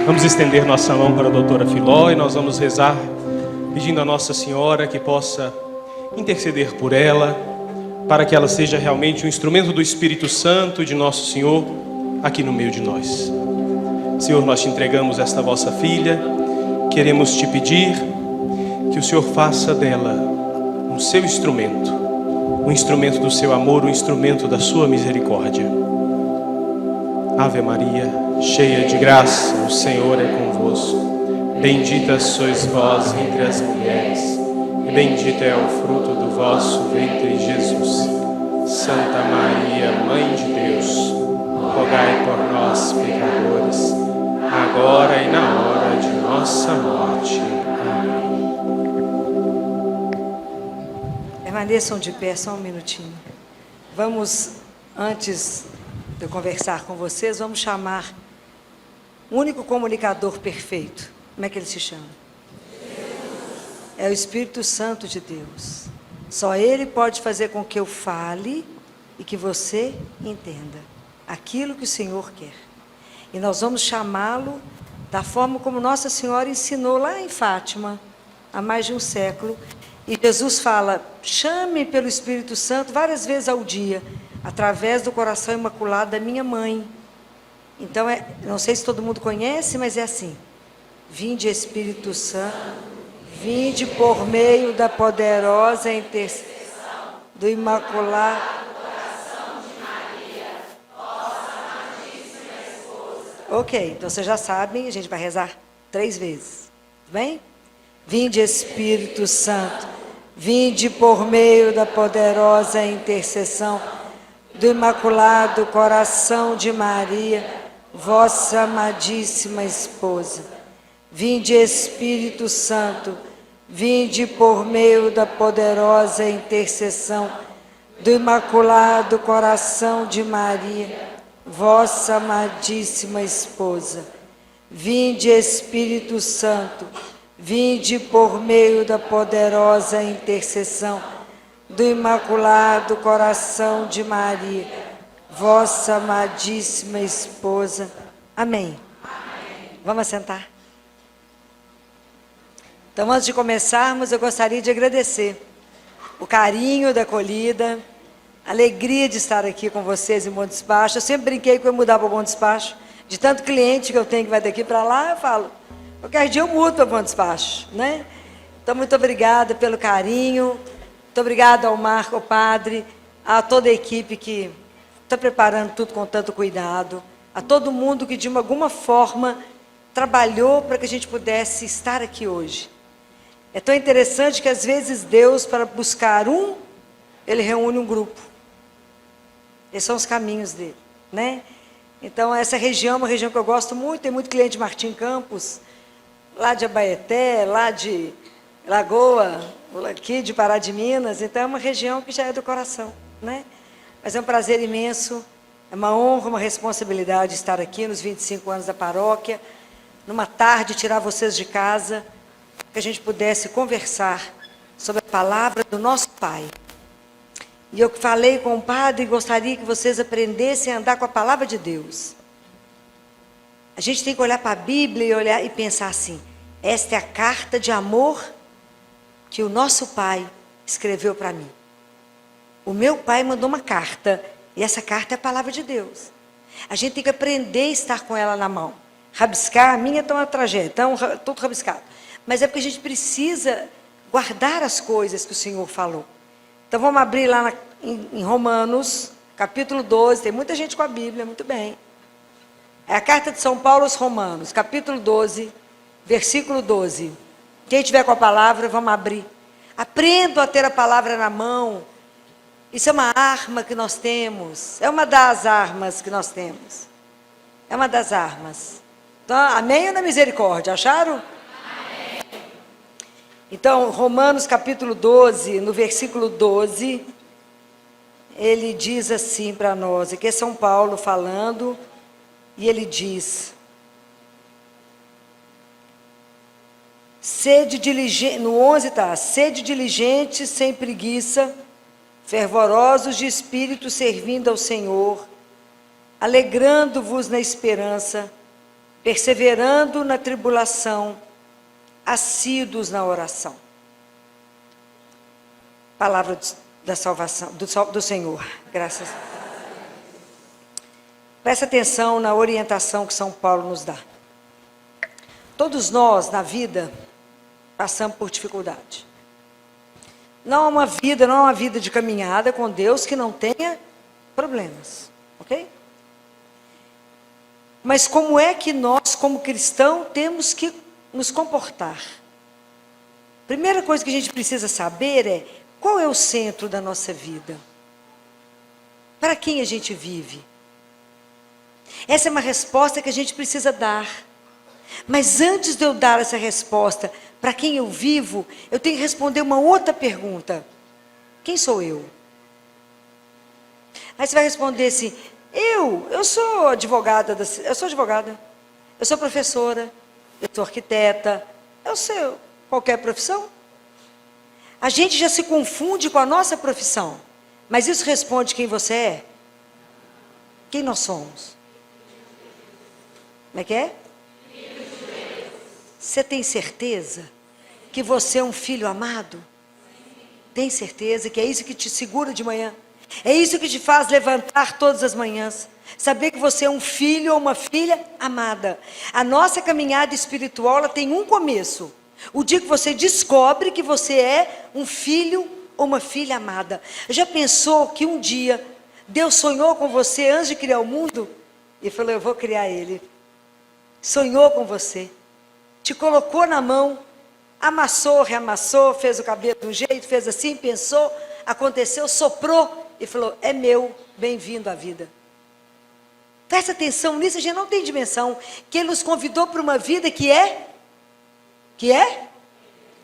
Vamos estender nossa mão para a doutora Filó e nós vamos rezar pedindo a Nossa Senhora que possa interceder por ela, para que ela seja realmente um instrumento do Espírito Santo de Nosso Senhor aqui no meio de nós. Senhor, nós te entregamos esta vossa filha, queremos te pedir que o Senhor faça dela um seu instrumento, um instrumento do seu amor, um instrumento da sua misericórdia. Ave Maria, cheia de graça, o Senhor é convosco. Bendita sois vós entre as mulheres, e bendito é o fruto do vosso ventre, Jesus. Santa Maria, Mãe de Deus, rogai por nós, pecadores, agora e na hora de nossa morte. Amém. Permaneçam de pé só um minutinho. Vamos, antes de eu conversar com vocês, vamos chamar o único comunicador perfeito. Como é que ele se chama? É o Espírito Santo de Deus. Só Ele pode fazer com que eu fale e que você entenda aquilo que o Senhor quer. E nós vamos chamá-lo da forma como Nossa Senhora ensinou lá em Fátima, há mais de um século. E Jesus fala, chame pelo Espírito Santo várias vezes ao dia, através do coração imaculado da minha mãe. Então, não sei se todo mundo conhece, mas é assim. Vinde Espírito Santo, vinde por meio da poderosa intercessão do Imaculado Coração de Maria, vossa amadíssima esposa. Ok, então vocês já sabem, a gente vai rezar 3 vezes. Tudo bem? Vinde Espírito Santo, vinde por meio da poderosa intercessão do Imaculado Coração de Maria, vossa amadíssima esposa. Vinde Espírito Santo, vinde por meio da poderosa intercessão do Imaculado Coração de Maria, vossa amadíssima esposa. Vinde Espírito Santo, vinde por meio da poderosa intercessão do Imaculado Coração de Maria, vossa amadíssima esposa. Amém. Amém. Vamos sentar. Então, antes de começarmos, eu gostaria de agradecer o carinho da acolhida, a alegria de estar aqui com vocês em Bom Despacho. Eu sempre brinquei que eu ia mudar para o Bom Despacho. De tanto cliente que eu tenho que vai daqui para lá, eu falo, qualquer dia eu mudo para o Bom Despacho, né? Então, muito obrigada pelo carinho. Muito obrigada ao Marco, ao padre, a toda a equipe que está preparando tudo com tanto cuidado, a todo mundo que de alguma forma trabalhou para que a gente pudesse estar aqui hoje. É tão interessante que às vezes Deus, para buscar Ele reúne um grupo. Esses são os caminhos dele, né? Então essa região é uma região que eu gosto muito, tem muito cliente de Martim Campos, lá de Abaeté, lá de Lagoa, aqui de Pará de Minas, então é uma região que já é do coração, né? Mas é um prazer imenso, é uma honra, uma responsabilidade estar aqui nos 25 anos da paróquia, numa tarde, tirar vocês de casa, que a gente pudesse conversar sobre a palavra do nosso Pai. E eu falei com o padre e gostaria que vocês aprendessem a andar com a palavra de Deus. A gente tem que olhar para a Bíblia e olhar e pensar assim, esta é a carta de amor que o nosso Pai escreveu para mim. O meu Pai mandou uma carta, e essa carta é a palavra de Deus. A gente tem que aprender a estar com ela na mão. Rabiscar, a minha está uma tragédia, tudo rabiscado. Mas é porque a gente precisa guardar as coisas que o Senhor falou. Então vamos abrir lá em Romanos, capítulo 12, tem muita gente com a Bíblia, muito bem. É a carta de São Paulo aos Romanos, capítulo 12, versículo 12. Quem tiver com a palavra, vamos abrir. Aprendam a ter a palavra na mão. Isso é uma arma que nós temos. É uma das armas que nós temos. É uma das armas. Então, amém ou na misericórdia? Acharam? Amém. Então, Romanos capítulo 12, no versículo 12, ele diz assim para nós. Aqui é São Paulo falando, e ele diz... Sede diligente, no 11 está, sede diligente, sem preguiça, fervorosos de espírito, servindo ao Senhor, alegrando-vos na esperança, perseverando na tribulação, assíduos na oração. Palavra da salvação, do Senhor, graças a Deus. Presta atenção na orientação que São Paulo nos dá. Todos nós, na vida, passamos por dificuldade. Não é uma vida de caminhada com Deus que não tenha problemas, ok? Mas como é que nós, como cristãos, temos que nos comportar? Primeira coisa que a gente precisa saber é qual é o centro da nossa vida? Para quem a gente vive? Essa é uma resposta que a gente precisa dar. Mas antes de eu dar essa resposta, para quem eu vivo, eu tenho que responder uma outra pergunta. Quem sou eu? Aí você vai responder assim, eu sou advogada, eu sou professora, eu sou arquiteta, eu sei qualquer profissão. A gente já se confunde com a nossa profissão, mas isso responde quem você é? Quem nós somos? Como é que é? Você tem certeza que você é um filho amado? Tem certeza que é isso que te segura de manhã? É isso que te faz levantar todas as manhãs? Saber que você é um filho ou uma filha amada. A nossa caminhada espiritual, ela tem um começo. O dia que você descobre que você é um filho ou uma filha amada. Já pensou que um dia Deus sonhou com você antes de criar o mundo? E falou, eu vou criar ele. Sonhou com você. Te colocou na mão, amassou, reamassou, fez o cabelo de um jeito, fez assim, pensou, aconteceu, soprou e falou, é meu, bem-vindo à vida. Presta atenção nisso, a gente não tem dimensão, que Ele nos convidou para uma vida que é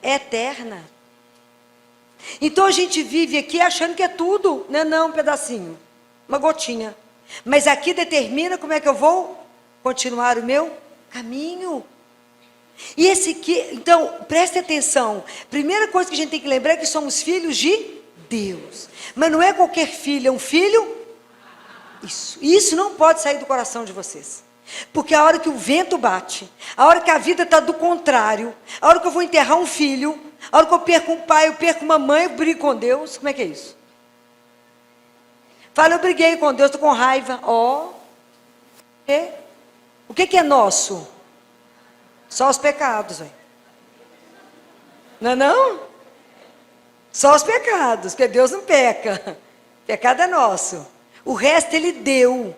eterna. Então a gente vive aqui achando que é tudo, não, um pedacinho, uma gotinha. Mas aqui determina como é que eu vou continuar o meu caminho. E então, preste atenção. Primeira coisa que a gente tem que lembrar é que somos filhos de Deus. Mas não é qualquer filho, é um filho. Isso não pode sair do coração de vocês. Porque a hora que o vento bate, a hora que a vida está do contrário, a hora que eu vou enterrar um filho, a hora que eu perco um pai, eu perco uma mãe, eu brigo com Deus. Como é que é isso? Fala, eu briguei com Deus, estou com raiva. O que é nosso? Só os pecados, véio. Não? Só os pecados, porque Deus não peca. Pecado é nosso. O resto Ele deu.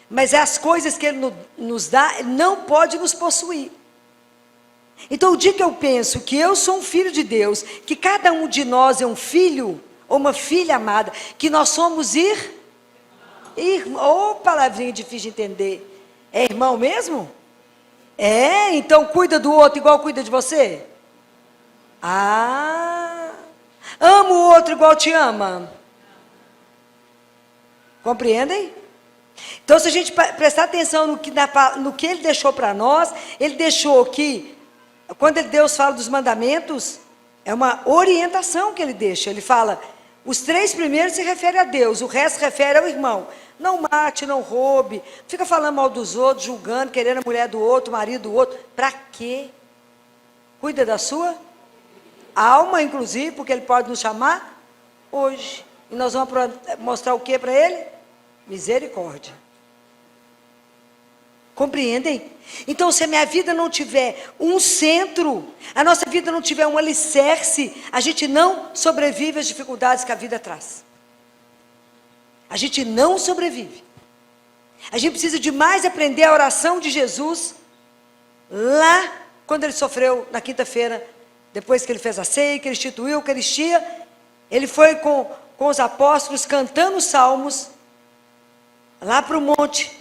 Mas as coisas que Ele nos dá, Ele não pode nos possuir. Então o dia que eu penso que eu sou um filho de Deus, que cada um de nós é um filho ou uma filha amada, que nós somos irmão. Palavrinha difícil de entender. É irmão mesmo? Então cuida do outro igual cuida de você? Ama o outro igual te ama? Compreendem? Então se a gente prestar atenção no que Ele deixou para nós, Ele deixou que, quando Deus fala dos mandamentos, é uma orientação que Ele deixa. Ele fala, os 3 primeiros se referem a Deus, o resto se refere ao irmão. Não mate, não roube, fica falando mal dos outros, julgando, querendo a mulher do outro, o marido do outro. Para quê? Cuida da sua alma, inclusive, porque Ele pode nos chamar hoje. E nós vamos mostrar o que para Ele? Misericórdia. Compreendem? Então, se a minha vida não tiver um centro, a nossa vida não tiver um alicerce, a gente não sobrevive às dificuldades que a vida traz. A gente não sobrevive. A gente precisa demais aprender a oração de Jesus, lá quando Ele sofreu na quinta-feira, depois que Ele fez a ceia, que Ele instituiu a Eucaristia, Ele foi com os apóstolos cantando os salmos, lá para o monte.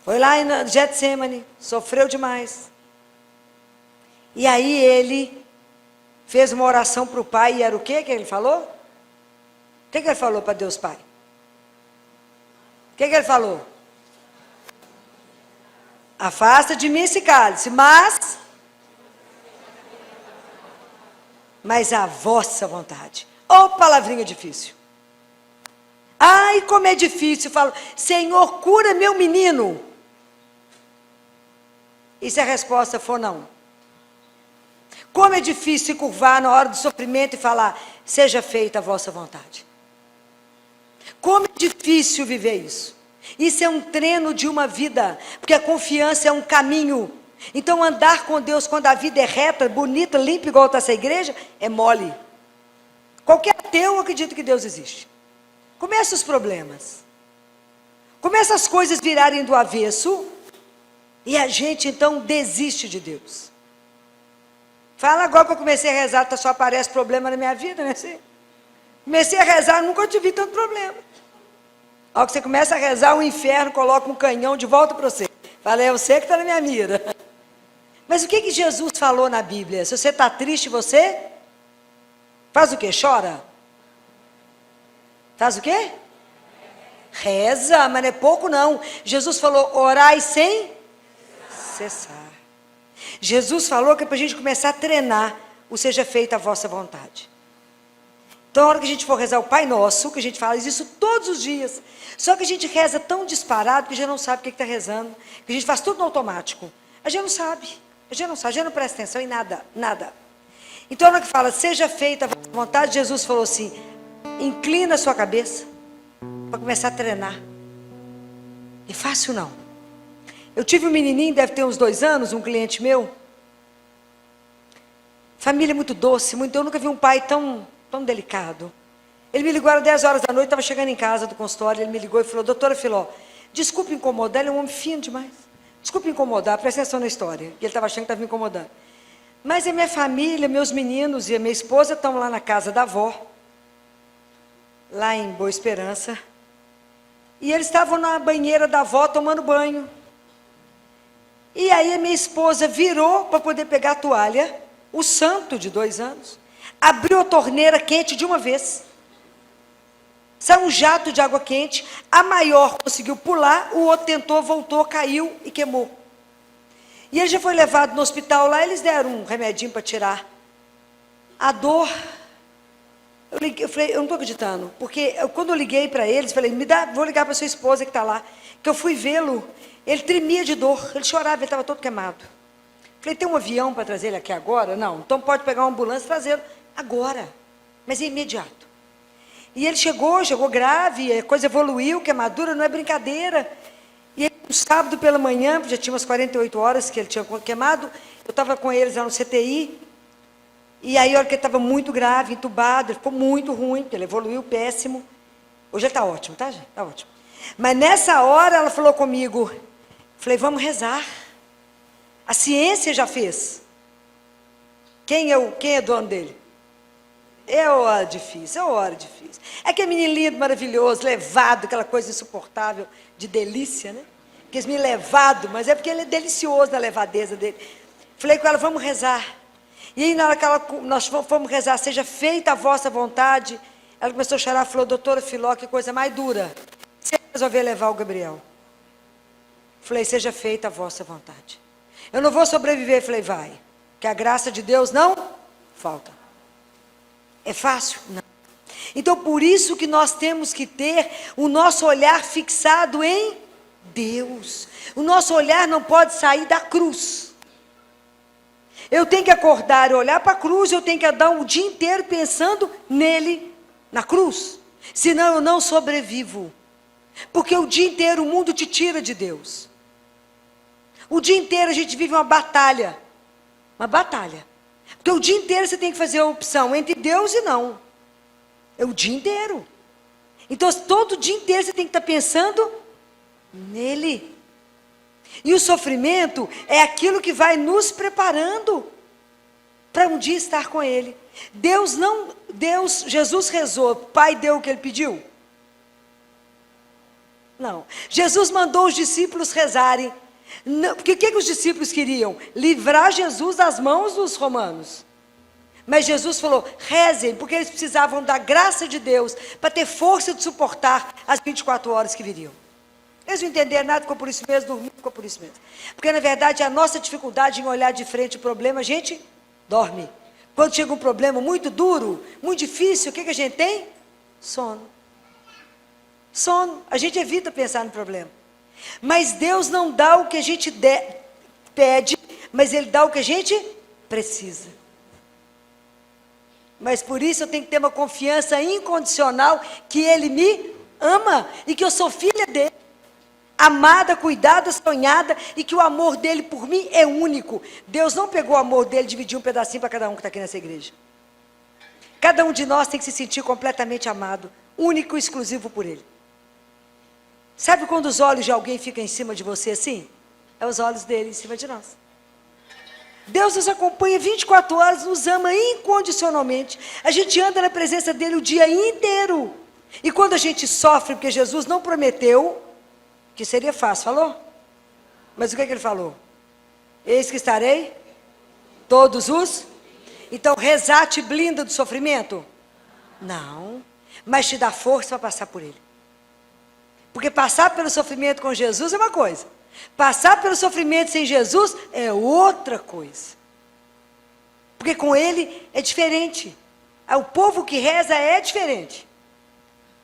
Foi lá em Getsemane, sofreu demais. E aí Ele fez uma oração para o Pai, e era o que Ele falou? O que Ele falou para Deus Pai? O que Ele falou? Afasta de mim esse cálice, mas a vossa vontade. Palavrinha difícil. Ai, como é difícil. Falo, Senhor, cura meu menino. E se a resposta for não? Como é difícil se curvar na hora do sofrimento e falar, seja feita a vossa vontade. Como é difícil viver isso. Isso é um treino de uma vida, porque a confiança é um caminho. Então andar com Deus quando a vida é reta, bonita, limpa, igual está essa igreja, é mole. Qualquer ateu acredita que Deus existe. Começa os problemas. Começa as coisas virarem do avesso, e a gente então desiste de Deus. Fala agora que eu comecei a rezar, só aparece problema na minha vida, né? Comecei a rezar, nunca tive tanto problema. Ao que você começa a rezar, o inferno coloca um canhão de volta para você. Fala, é você que está na minha mira. Mas o que Jesus falou na Bíblia? Se você está triste, você faz o quê? Chora? Faz o quê? Reza, mas não é pouco não. Jesus falou, orai sem cessar. Jesus falou que é para a gente começar a treinar o seja feita a vossa vontade. Então, na hora que a gente for rezar o Pai Nosso, que a gente fala isso todos os dias, só que a gente reza tão disparado que a gente não sabe o que está rezando, que a gente faz tudo no automático. A gente não sabe, a gente não presta atenção em nada, nada. Então, na hora que fala, seja feita a vossa vontade, Jesus falou assim, inclina a sua cabeça, para começar a treinar. É fácil não. Eu tive um menininho, deve ter uns 2 anos, um cliente meu, família muito doce, eu nunca vi um pai tão delicado. Ele me ligou, era 10 horas da noite, estava chegando em casa do consultório, ele me ligou e falou, doutora Filó, desculpe incomodar, ele é um homem fino demais, desculpe incomodar, presta atenção na história, e ele estava achando que estava me incomodando, mas a minha família, meus meninos e a minha esposa estão lá na casa da avó, lá em Boa Esperança, e eles estavam na banheira da avó tomando banho, e aí a minha esposa virou para poder pegar a toalha, o santo de 2 anos, abriu a torneira quente de uma vez. Saiu um jato de água quente. A maior conseguiu pular, o outro tentou, voltou, caiu e queimou. E ele já foi levado no hospital lá, eles deram um remedinho para tirar. A dor, eu falei, eu não estou acreditando. Porque quando eu liguei para eles, falei, vou ligar para sua esposa que está lá. Que eu fui vê-lo, ele tremia de dor, ele chorava, ele estava todo queimado. Falei, tem um avião para trazer ele aqui agora? Não, então pode pegar uma ambulância e trazê-lo agora, mas é imediato. E ele chegou grave, a coisa evoluiu, queimadura não é brincadeira. E aí, no sábado pela manhã, já tinha umas 48 horas que ele tinha queimado, eu estava com eles lá no CTI, e aí a hora que ele estava muito grave, entubado, ele ficou muito ruim, porque ele evoluiu péssimo. Hoje ele está ótimo, tá, gente? Está ótimo. Mas nessa hora ela falou comigo, falei, vamos rezar. A ciência já fez. Quem é dono dele? É hora difícil, é hora difícil. É aquele menino lindo, maravilhoso, levado, aquela coisa insuportável, de delícia, né? Aqueles menino levado, mas é porque ele é delicioso na levadeza dele. Falei com ela, vamos rezar. E aí, na hora que nós fomos rezar, seja feita a vossa vontade, ela começou a chorar, falou, doutora Filó, que coisa mais dura. Você resolveu levar o Gabriel. Falei, seja feita a vossa vontade. Eu não vou sobreviver, falei, vai. Que a graça de Deus não falta. É fácil? Não. Então, por isso que nós temos que ter o nosso olhar fixado em Deus. O nosso olhar não pode sair da cruz. Eu tenho que acordar e olhar para a cruz, eu tenho que andar o dia inteiro pensando nele, na cruz. Senão eu não sobrevivo. Porque o dia inteiro o mundo te tira de Deus. O dia inteiro a gente vive uma batalha. Uma batalha. Porque o dia inteiro você tem que fazer a opção entre Deus e não. É o dia inteiro. Então, todo dia inteiro você tem que estar pensando nele. E o sofrimento é aquilo que vai nos preparando para um dia estar com ele. Jesus rezou, Pai deu o que ele pediu? Não. Jesus mandou os discípulos rezarem. Não, porque o que os discípulos queriam? Livrar Jesus das mãos dos romanos. Mas Jesus falou, rezem, porque eles precisavam da graça de Deus para ter força de suportar as 24 horas que viriam. Eles não entenderam nada, ficou por isso mesmo, dormiu, ficou por isso mesmo. Porque na verdade a nossa dificuldade em olhar de frente o problema, a gente dorme. Quando chega um problema muito duro, muito difícil, o que a gente tem? Sono. Sono. A gente evita pensar no problema. Mas Deus não dá o que a gente pede, mas Ele dá o que a gente precisa. Mas por isso eu tenho que ter uma confiança incondicional que Ele me ama e que eu sou filha dele, amada, cuidada, sonhada, e que o amor dele por mim é único. Deus não pegou o amor dele e dividiu um pedacinho para cada um que está aqui nessa igreja. Cada um de nós tem que se sentir completamente amado, único e exclusivo por ele. Sabe quando os olhos de alguém ficam em cima de você assim? É os olhos dele em cima de nós. Deus nos acompanha 24 horas, nos ama incondicionalmente. A gente anda na presença dele o dia inteiro. E quando a gente sofre, porque Jesus não prometeu que seria fácil, falou? Mas o que ele falou? Eis que estarei todos os... Então rezar te blinda do sofrimento? Não, mas te dá força para passar por ele. Porque passar pelo sofrimento com Jesus é uma coisa, passar pelo sofrimento sem Jesus é outra coisa. Porque com ele é diferente. O povo que reza é diferente.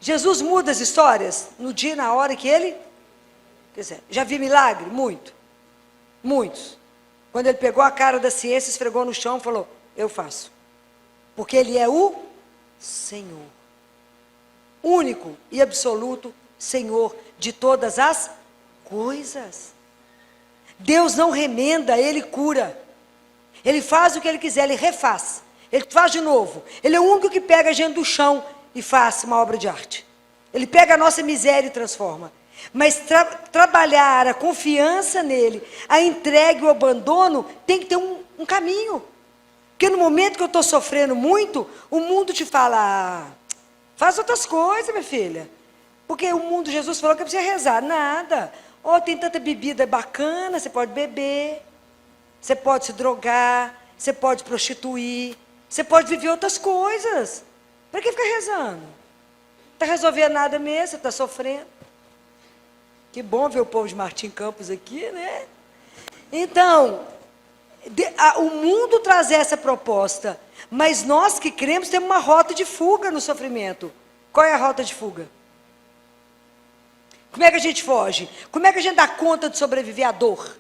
Jesus muda as histórias no dia e na hora que ele quiser. Já vi milagre? Muito. Muitos. Quando ele pegou a cara da ciência, esfregou no chão e falou, eu faço. Porque ele é o Senhor. Único e absoluto Senhor de todas as coisas. Deus não remenda, Ele cura. Ele faz o que Ele quiser, Ele refaz. Ele faz de novo. Ele é o único que pega a gente do chão e faz uma obra de arte. Ele pega a nossa miséria e transforma. Mas trabalhar a confiança nele, a entrega e o abandono, tem que ter um caminho. Porque no momento que eu estou sofrendo muito, o mundo te fala, faz outras coisas, minha filha. Porque o mundo, Jesus falou que precisa rezar. Nada. Tem tanta bebida bacana, você pode beber, você pode se drogar, você pode prostituir, você pode viver outras coisas. Para que ficar rezando? Não está resolvendo nada mesmo, você está sofrendo. Que bom ver o povo de Martim Campos aqui, né? Então, o mundo traz essa proposta, mas nós que cremos temos uma rota de fuga no sofrimento. Qual é a rota de fuga? Como é que a gente foge? Como é que a gente dá conta de sobreviver à dor?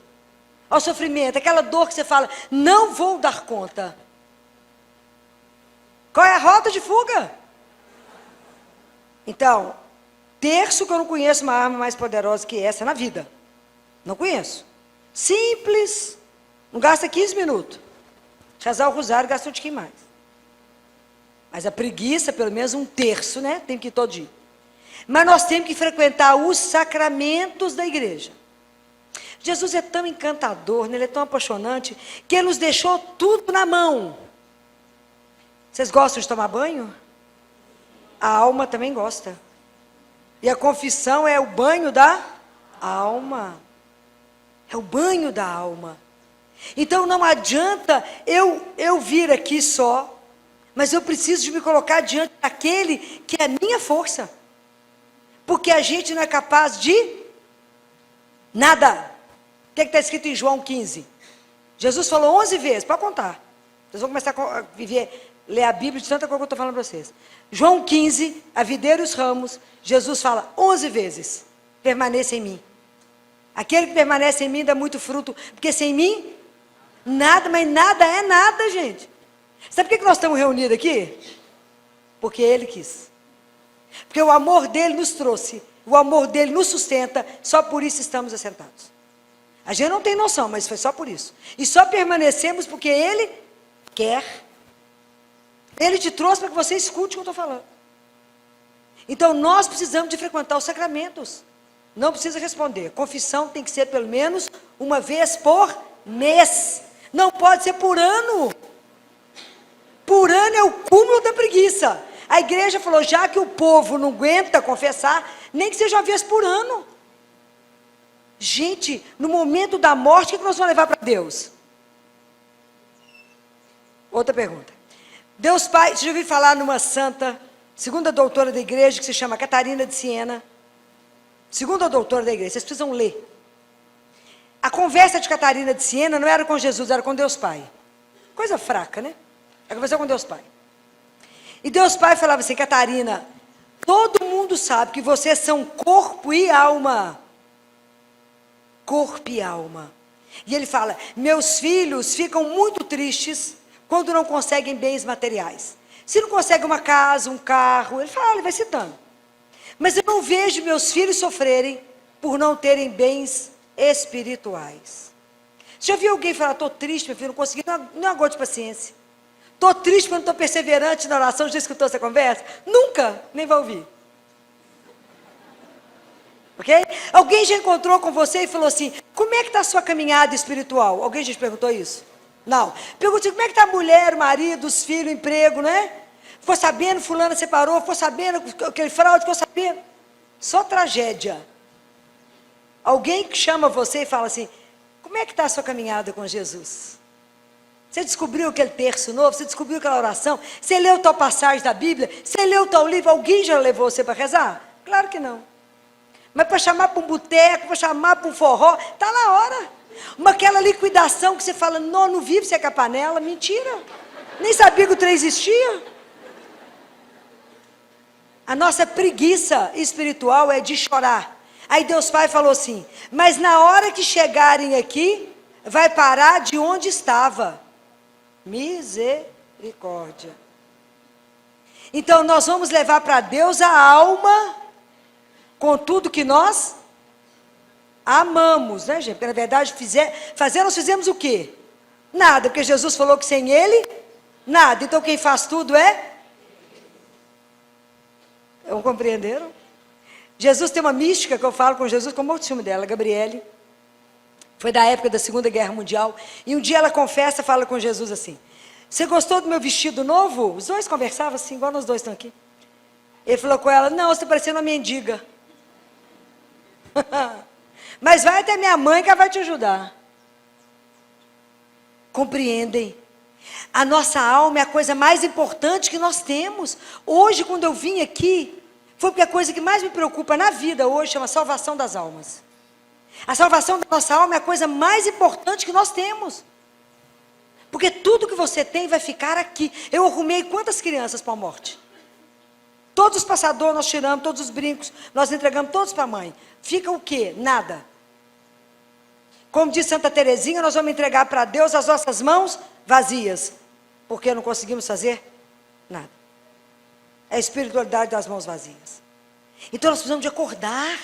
Ao sofrimento, aquela dor que você fala, não vou dar conta. Qual é a rota de fuga? Então, terço que eu não conheço uma arma mais poderosa que essa na vida. Não conheço. Simples, não gasta 15 minutos. Rezar o rosário gasta um tiquinho mais. Mas a preguiça, pelo menos um terço, né? Tem que ir todo dia. Mas nós temos que frequentar os sacramentos da igreja. Jesus é tão encantador, né? Ele é tão apaixonante, que Ele nos deixou tudo na mão. Vocês gostam de tomar banho? A alma também gosta. E a confissão é o banho da alma. É o banho da alma. Então não adianta eu vir aqui só, mas eu preciso de me colocar diante daquele que é a minha força. Porque a gente não é capaz de nada. O que está escrito em João 15? Jesus falou 11 vezes, pode contar. Vocês vão começar a ler a Bíblia de tanta coisa que eu estou falando para vocês. João 15, a videira e os ramos, Jesus fala 11 vezes, permaneça em mim. Aquele que permanece em mim dá muito fruto, porque sem mim, nada, mas nada é nada, gente. Sabe por que nós estamos reunidos aqui? Porque Ele quis. Porque o amor dele nos trouxe, o amor dele nos sustenta, só por isso estamos assentados. A gente não tem noção, mas foi só por isso. E só permanecemos porque Ele quer. Ele te trouxe para que você escute o que eu estou falando. Então nós precisamos de frequentar os sacramentos. Não precisa responder. Confissão tem que ser pelo menos uma vez por mês. Não pode ser por ano. Por ano é o cúmulo da preguiça. A igreja falou, já que o povo não aguenta confessar, nem que seja uma vez por ano. Gente, no momento da morte, o que nós vamos levar para Deus? Outra pergunta. Deus Pai, você já ouviu falar numa santa, segunda doutora da igreja, que se chama Catarina de Siena? Segunda doutora da igreja, vocês precisam ler. A conversa de Catarina de Siena não era com Jesus, era com Deus Pai. Coisa fraca, né? Ela conversou com Deus Pai. E Deus Pai falava assim, Catarina, todo mundo sabe que vocês são corpo e alma. Corpo e alma. E ele fala: meus filhos ficam muito tristes quando não conseguem bens materiais. Se não consegue uma casa, um carro, ele fala, ele vai citando. Mas eu não vejo meus filhos sofrerem por não terem bens espirituais. Já viu alguém falar: estou triste, meu filho, não consegui, não aguento de paciência. Estou triste porque não estou perseverante na oração. Já escutou essa conversa? Nunca, nem vai ouvir. Ok? Alguém já encontrou com você e falou assim: como é que está a sua caminhada espiritual? Alguém já te perguntou isso? Não. Pergunta: como é que está a mulher, o marido, os filhos, o emprego, né? Ficou sabendo, fulana separou, ficou sabendo aquele fraude, ficou sabendo. Só tragédia. Alguém que chama você e fala assim: como é que está a sua caminhada com Jesus? Você descobriu aquele terço novo? Você descobriu aquela oração? Você leu tal passagem da Bíblia? Você leu tal livro? Alguém já levou você para rezar? Claro que não. Mas para chamar para um boteco, para chamar para um forró, está na hora. Aquela liquidação que você fala: não vive você com a panela. Mentira. Nem sabia que o trem existia. A nossa preguiça espiritual é de chorar. Aí Deus Pai falou assim: mas na hora que chegarem aqui, vai parar de onde estava. Misericórdia. Então nós vamos levar para Deus a alma com tudo que nós amamos, né, gente? Porque na verdade nós fizemos o quê? Nada, porque Jesus falou que sem Ele, nada. Então quem faz tudo é... Não compreenderam? Jesus tem uma mística que eu falo com Jesus, como o ciúme dela, Gabriele. Foi da época da Segunda Guerra Mundial. E um dia ela confessa, fala com Jesus assim: você gostou do meu vestido novo? Os dois conversavam assim, igual nós dois estão aqui. Ele falou com ela: não, você está parecendo uma mendiga. Mas vai até minha mãe que ela vai te ajudar. Compreendem? A nossa alma é a coisa mais importante que nós temos. Hoje, quando eu vim aqui, foi porque a coisa que mais me preocupa na vida hoje chama salvação das almas. A salvação da nossa alma é a coisa mais importante que nós temos. Porque tudo que você tem vai ficar aqui. Eu arrumei quantas crianças para a morte? Todos os passadores nós tiramos, todos os brincos, nós entregamos todos para a mãe. Fica o quê? Nada. Como diz Santa Teresinha, nós vamos entregar para Deus as nossas mãos vazias. Porque não conseguimos fazer nada. É a espiritualidade das mãos vazias. Então nós precisamos de acordar.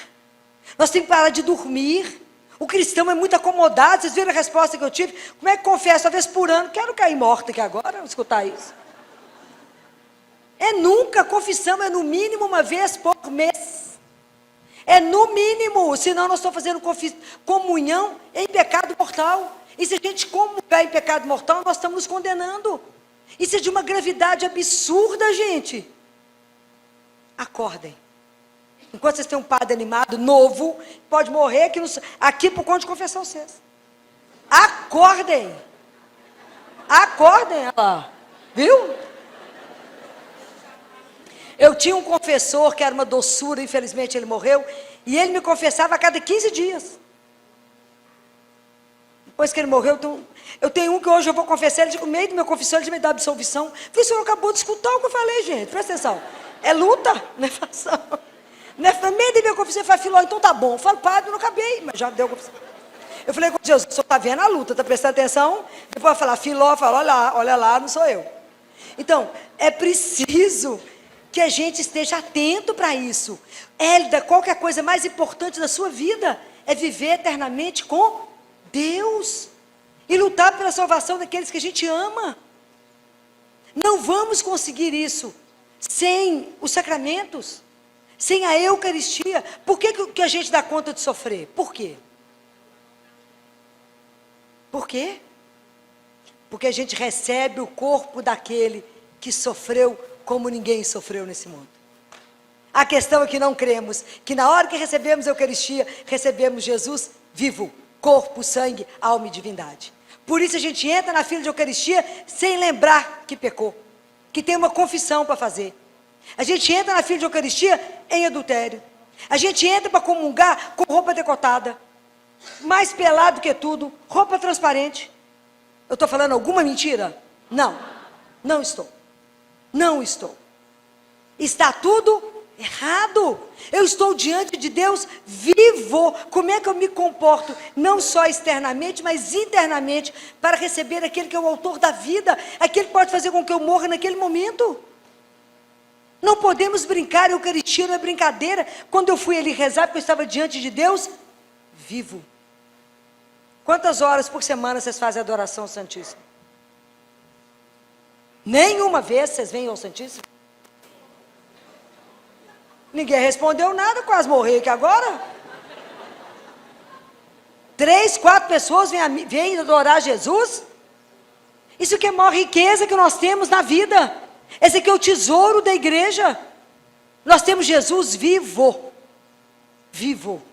Nós temos que parar de dormir. O cristão é muito acomodado. Vocês viram a resposta que eu tive? Como é que confesso? Uma vez por ano. Quero cair morta aqui agora, vamos escutar isso. É nunca. Confissão é no mínimo uma vez por mês. É no mínimo. Senão nós estamos fazendo comunhão em pecado mortal. E se a gente comungar em pecado mortal, nós estamos nos condenando. Isso é de uma gravidade absurda, gente. Acordem. Enquanto vocês têm um padre animado, novo, pode morrer aqui por conta de confessar vocês. Acordem. Acordem, lá. Viu? Eu tinha um confessor que era uma doçura, infelizmente ele morreu, e ele me confessava a cada 15 dias. Depois que ele morreu, eu tenho um que hoje eu vou confessar, ele no meio do meu confissão, ele me dá absolvição. O senhor acabou de escutar o que eu falei, gente, presta atenção. É luta, não é fação. No meio da minha confissão, ele fala: Filó, então tá bom. Eu falo: padre, não acabei, mas já deu confissão. Eu falei com Jesus: o senhor está vendo a luta, está prestando atenção? Depois vai falar: Filó, fala: olha lá, não sou eu. Então, é preciso que a gente esteja atento para isso. Hélida, qual que é a coisa mais importante da sua vida? É viver eternamente com Deus. E lutar pela salvação daqueles que a gente ama. Não vamos conseguir isso sem os sacramentos, sem a Eucaristia. Por que a gente dá conta de sofrer? Por quê? Por quê? Porque a gente recebe o corpo daquele que sofreu como ninguém sofreu nesse mundo. A questão é que não cremos, que na hora que recebemos a Eucaristia, recebemos Jesus vivo, corpo, sangue, alma e divindade. Por isso a gente entra na fila de Eucaristia sem lembrar que pecou, que tem uma confissão para fazer. A gente entra na fila de Eucaristia em adultério. A gente entra para comungar com roupa decotada, mais pelado que tudo, roupa transparente. Eu estou falando alguma mentira? Não, não estou. Não estou. Está tudo Errado. Eu estou diante de Deus vivo. Como é que eu me comporto, não só externamente, mas internamente, para receber aquele que é o autor da vida, aquele que pode fazer com que eu morra naquele momento? Não podemos brincar, a Eucaristia não é brincadeira. Quando eu fui ali rezar, porque eu estava diante de Deus vivo. Quantas horas por semana vocês fazem adoração ao Santíssimo? Nenhuma vez vocês vêm ao Santíssimo? Ninguém respondeu nada, quase morri aqui agora. 3, 4 pessoas vêm adorar Jesus. Isso que é a maior riqueza que nós temos na vida. Esse aqui é o tesouro da igreja. Nós temos Jesus vivo. Vivo.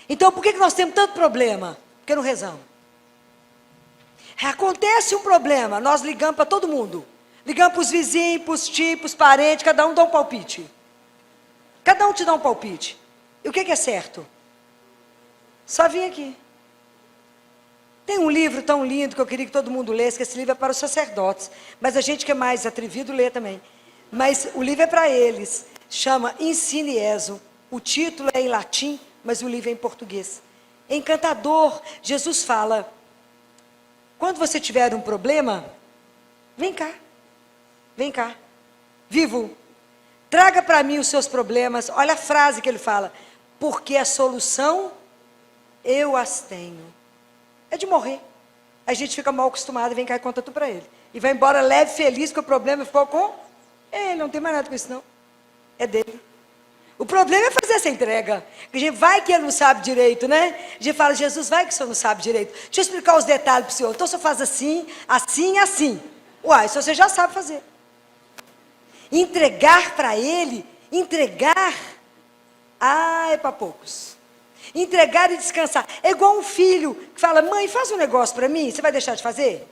Então por que nós temos tanto problema? Porque não rezamos. Acontece um problema, nós ligamos para todo mundo. Ligamos para os vizinhos, para os tios, para os parentes, cada um dá um palpite. Cada um te dá um palpite. E o que é certo? Só vim aqui. Tem um livro tão lindo que eu queria que todo mundo lesse, que esse livro é para os sacerdotes. Mas a gente que é mais atrevido lê também. Mas o livro é para eles. Chama Ensine Eso. O título é em latim, mas o livro é em português. É encantador. Jesus fala, quando você tiver um problema, vem cá. Vem cá. Vivo. Traga para mim os seus problemas. Olha a frase que ele fala. Porque a solução, eu as tenho. É de morrer. A gente fica mal acostumado e vem cá e conta tudo para ele. E vai embora leve, feliz, que o problema ficou com ele. Não tem mais nada com isso não. É dele. O problema é fazer essa entrega. A gente vai que ele não sabe direito, né? A gente fala, Jesus, vai que o senhor não sabe direito. Deixa eu explicar os detalhes para o senhor. Então o senhor faz assim, assim, assim. Uai, isso você já sabe fazer. Entregar para ele, entregar, é para poucos. Entregar e descansar. É igual um filho que fala, mãe, faz um negócio para mim, você vai deixar de fazer?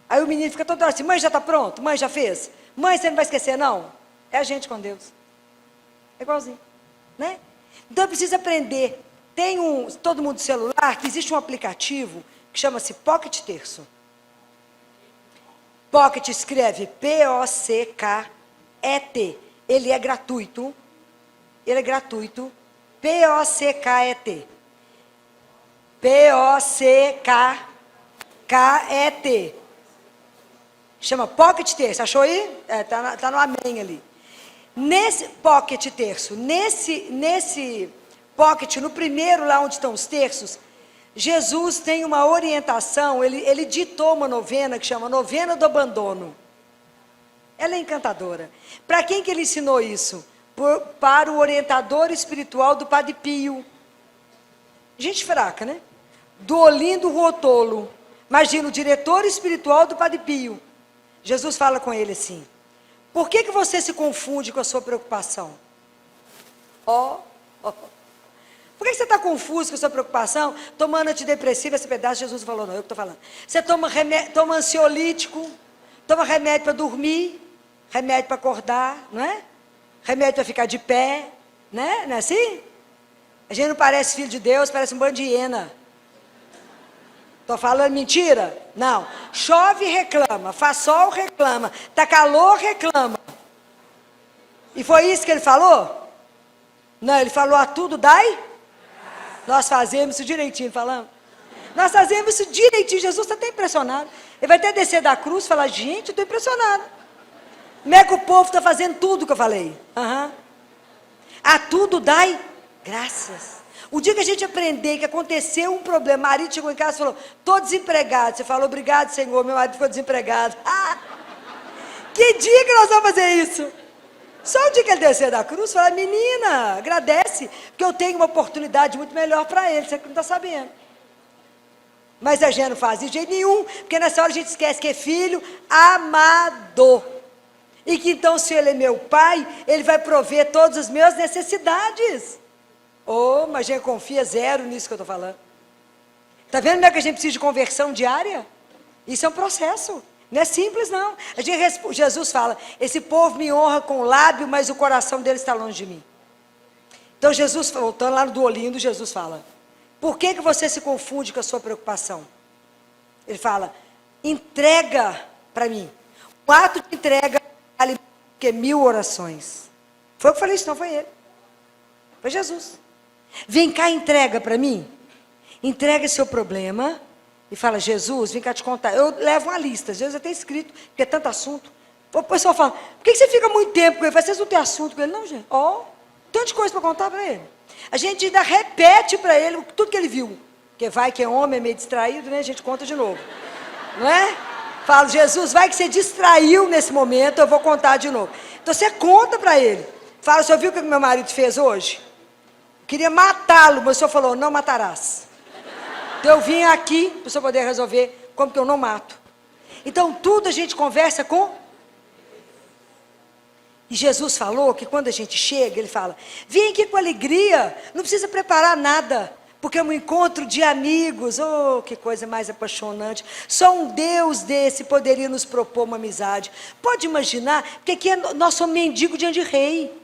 Aí o menino fica toda hora assim, mãe, já está pronto? Mãe, já fez? Mãe, você não vai esquecer, não? É a gente com Deus. É igualzinho, né? Então precisa aprender. Tem todo mundo celular, que existe um aplicativo que chama-se Pocket Terço. Pocket escreve P-O-C-K-E-T. Ele é gratuito. Ele é gratuito. P-O-C-K-E-T. P-O-C-K-K-E-T. Chama Pocket Terço. Achou aí? Tá no amém ali. Nesse Pocket Terço, nesse Pocket, no primeiro lá onde estão os terços, Jesus tem uma orientação, ele ditou uma novena que chama Novena do Abandono. Ela é encantadora. Para quem que ele ensinou isso? Para o orientador espiritual do Padre Pio. Gente fraca, né? Do Olindo Ruotolo. Imagina, o diretor espiritual do Padre Pio. Jesus fala com ele assim, por que você se confunde com a sua preocupação? Por que você está confuso com a sua preocupação? Tomando antidepressivo, esse pedaço Jesus falou, não, eu que estou falando. Você toma ansiolítico, toma remédio para dormir, remédio para acordar, não é? Remédio para ficar de pé, né? Não é assim? A gente não parece filho de Deus, parece um bando de hiena. Estou falando mentira? Não. Chove, reclama. Faz sol, reclama. Está calor, reclama. E foi isso que ele falou? Não, ele falou a tudo dai? Nós fazemos isso direitinho, falamos? Nós fazemos isso direitinho. Jesus está até impressionado. Ele vai até descer da cruz e falar, gente, eu estou impressionado. Como é que o povo está fazendo tudo que eu falei? A tudo dai graças. O dia que a gente aprender que aconteceu um problema, o marido chegou em casa e falou, estou desempregado. Você falou, obrigado, Senhor, meu marido ficou desempregado. Que dia que nós vamos fazer isso? Só o dia que ele descer da cruz, fala, menina, agradece, porque eu tenho uma oportunidade muito melhor para ele, você não está sabendo. Mas a gente não faz de jeito nenhum, porque nessa hora a gente esquece que é filho amado. E que então, se ele é meu pai, ele vai prover todas as minhas necessidades. Mas a gente confia zero nisso que eu estou falando. Está vendo como é que a gente precisa de conversão diária? Isso é um processo. Não é simples, não. Jesus fala, esse povo me honra com o lábio, mas o coração dele está longe de mim. Então Jesus, voltando lá no Duolindo, Jesus fala, por que você se confunde com a sua preocupação? Ele fala, entrega para mim. O ato de entrega vale mais que 1000 orações. Foi eu que falei isso, não foi ele. Foi Jesus. Vem cá, entrega para mim. Entrega seu problema e fala, Jesus, vem cá te contar. Eu levo uma lista, às vezes até escrito, porque é tanto assunto. O pessoal fala, por que você fica muito tempo com ele? Vocês não têm assunto com ele? Não, gente. Tanta coisa para contar para ele. A gente ainda repete para ele tudo que ele viu. Porque vai que é homem, é meio distraído, né? A gente conta de novo. Não é? Fala, Jesus, vai que você distraiu nesse momento, eu vou contar de novo. Então você conta para ele. Fala, o senhor viu o que meu marido fez hoje? Queria matá-lo, mas o senhor falou, não matarás. Então eu vim aqui para o senhor poder resolver como que eu não mato. Então tudo a gente conversa com... E Jesus falou que quando a gente chega, ele fala, vem aqui com alegria, não precisa preparar nada, porque é um encontro de amigos. Oh, que coisa mais apaixonante. Só um Deus desse poderia nos propor uma amizade. Pode imaginar que aqui nós somos mendigos diante de rei.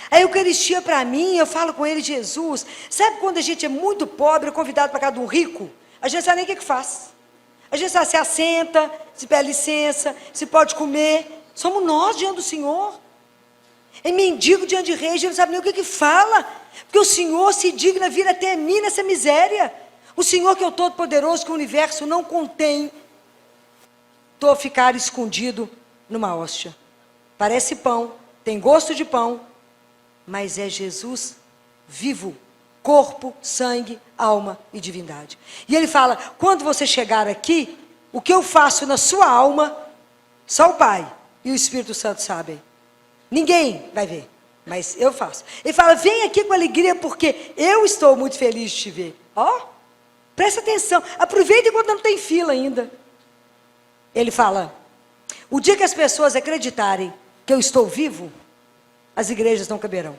A Eucaristia para mim, eu falo com ele, Jesus, sabe quando a gente é muito pobre, convidado para casa de um rico? A gente não sabe nem o que faz. A gente sabe se assenta, se pede licença, se pode comer. Somos nós diante do Senhor. É mendigo diante de rei, a gente não sabe nem o que fala. Porque o Senhor se digna vir até mim nessa miséria. O Senhor que é o Todo-Poderoso, que o universo não contém. Estou a ficar escondido numa hóstia. Parece pão, tem gosto de pão, mas é Jesus vivo. Corpo, sangue, alma e divindade. E ele fala, quando você chegar aqui, o que eu faço na sua alma, só o Pai e o Espírito Santo sabem. Ninguém vai ver, mas eu faço. Ele fala, vem aqui com alegria, porque eu estou muito feliz de te ver. Presta atenção, aproveita enquanto não tem fila ainda. Ele fala, o dia que as pessoas acreditarem que eu estou vivo, as igrejas não caberão.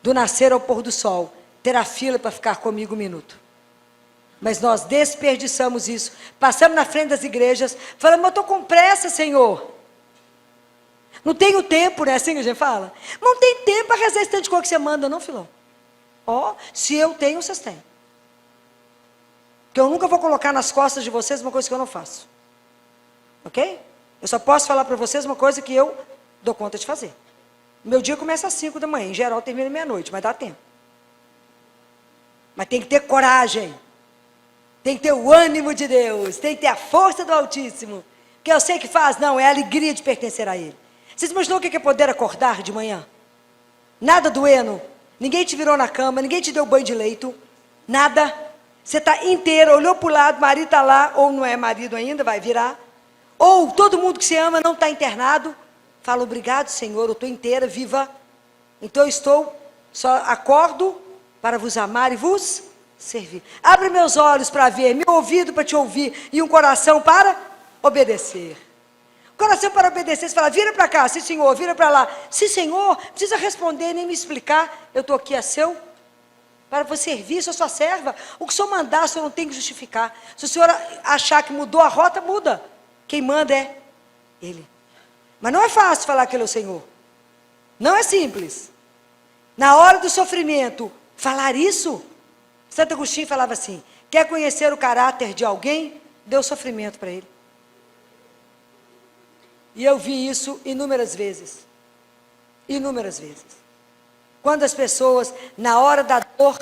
Do nascer ao pôr do sol, terá fila para ficar comigo um minuto. Mas nós desperdiçamos isso. Passamos na frente das igrejas, falamos, eu estou com pressa, Senhor. Não tenho tempo, né? Assim que a gente fala. Não tem tempo para rezar esse tanto de coisa que você manda, não, filão. Se eu tenho, vocês têm. Porque eu nunca vou colocar nas costas de vocês uma coisa que eu não faço. Ok? Eu só posso falar para vocês uma coisa que eu dou conta de fazer. Meu dia começa às 5 da manhã, em geral termina meia-noite, mas dá tempo. Mas tem que ter coragem. Tem que ter o ânimo de Deus, tem que ter a força do Altíssimo. Que eu sei que faz, não, é a alegria de pertencer a Ele. Vocês imaginam o que é poder acordar de manhã? Nada doendo, ninguém te virou na cama, ninguém te deu banho de leito, nada. Você está inteira, olhou para o lado, marido está lá, ou não é marido ainda, vai virar. Ou todo mundo que você ama não está internado. Fala, obrigado, Senhor, eu estou inteira, viva. Então eu só acordo para vos amar e vos servir. Abre meus olhos para ver, meu ouvido para te ouvir e um coração para obedecer. Coração para obedecer, você fala, vira para cá, sim Senhor, vira para lá. Sim Senhor, precisa responder, nem me explicar, eu estou aqui a seu, para você servir, sou sua serva. O que o Senhor mandar, o Senhor não tem que justificar. Se o Senhor achar que mudou a rota, muda. Quem manda é Ele. Mas não é fácil falar que Ele é o Senhor. Não é simples. Na hora do sofrimento, falar isso, Santo Agostinho falava assim, quer conhecer o caráter de alguém? Dê o sofrimento para ele. E eu vi isso inúmeras vezes. Inúmeras vezes. Quando as pessoas, na hora da dor,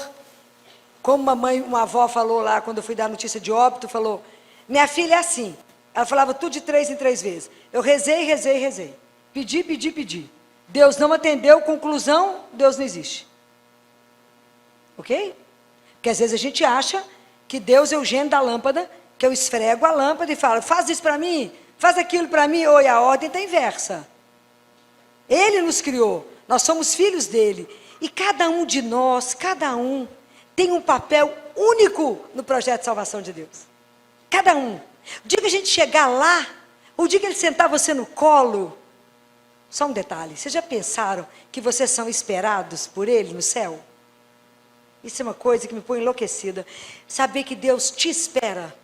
como uma avó falou lá, quando eu fui dar notícia de óbito, falou, minha filha é assim. Ela falava tudo de 3 em 3 vezes. Eu rezei, rezei, rezei. Pedi, pedi, pedi. Deus não atendeu, conclusão, Deus não existe. Ok? Porque às vezes a gente acha que Deus é o gênio da lâmpada, que eu esfrego a lâmpada e falo, faz isso para mim, faz aquilo para mim. Oi, a ordem está inversa. Ele nos criou, nós somos filhos dele. E cada um de nós, cada um, tem um papel único no projeto de salvação de Deus. Cada um. O dia que a gente chegar lá, o dia que ele sentar você no colo, só um detalhe, vocês já pensaram que vocês são esperados por ele no céu? Isso é uma coisa que me põe enlouquecida. Saber que Deus te espera.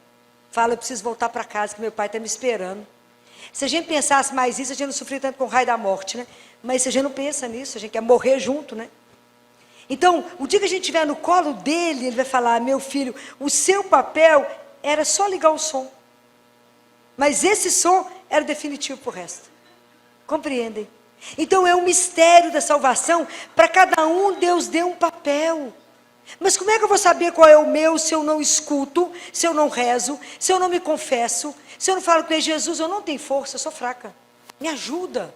Fala, eu preciso voltar para casa, que meu pai está me esperando. Se a gente pensasse mais isso, a gente não sofria tanto com o raio da morte, né? Mas se a gente não pensa nisso, a gente quer morrer junto, né? Então, o dia que a gente estiver no colo dele, ele vai falar, meu filho, o seu papel era só ligar o som. Mas esse som era definitivo para o resto. Compreendem? Então é um mistério da salvação. Para cada um, Deus deu um papel. Mas como é que eu vou saber qual é o meu se eu não escuto, se eu não rezo, se eu não me confesso, se eu não falo com Jesus, eu não tenho força, eu sou fraca. Me ajuda.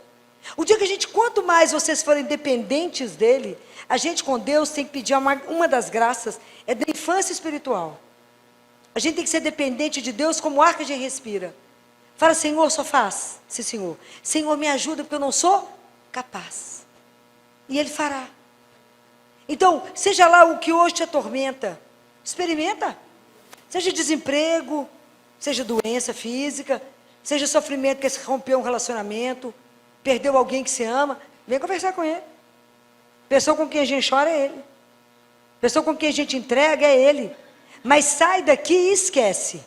O dia que a gente, quanto mais vocês forem dependentes dele, a gente com Deus tem que pedir uma das graças, é da infância espiritual. A gente tem que ser dependente de Deus como o ar que a gente respira. Fala, Senhor, só faz. Sim, Senhor. Senhor, me ajuda, porque eu não sou capaz. E Ele fará. Então, seja lá o que hoje te atormenta, experimenta. Seja desemprego, seja doença física, seja sofrimento que se rompeu um relacionamento, perdeu alguém que se ama, vem conversar com Ele. Pessoa com quem a gente chora é Ele. Pessoa com quem a gente entrega é Ele. Mas sai daqui e esquece.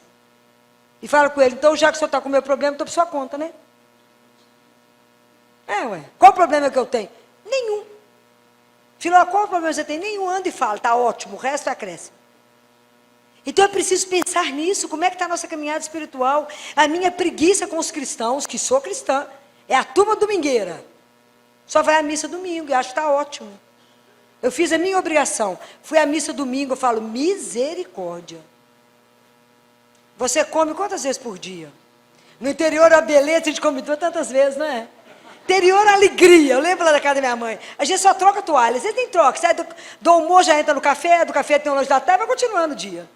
E fala com Ele, então já que o senhor está com o meu problema, estou por sua conta, né? Ué. Qual o problema que eu tenho? Nenhum. Filho, qual o problema você tem? Nenhum. Anda e fala, está ótimo, o resto acresce. Então é preciso pensar nisso, como é que está a nossa caminhada espiritual. A minha preguiça com os cristãos, que sou cristã, é a turma domingueira. Só vai à missa domingo e acho que está ótimo. Eu fiz a minha obrigação. Fui à missa domingo, eu falo, misericórdia. Você come quantas vezes por dia? No interior, a beleza, a gente come tantas vezes, não é? Interior, a alegria. Eu lembro lá da casa da minha mãe. A gente só troca toalha. Você tem troca. Sai do almoço, já entra no café, do café tem um lanche da tarde, vai continuando o dia.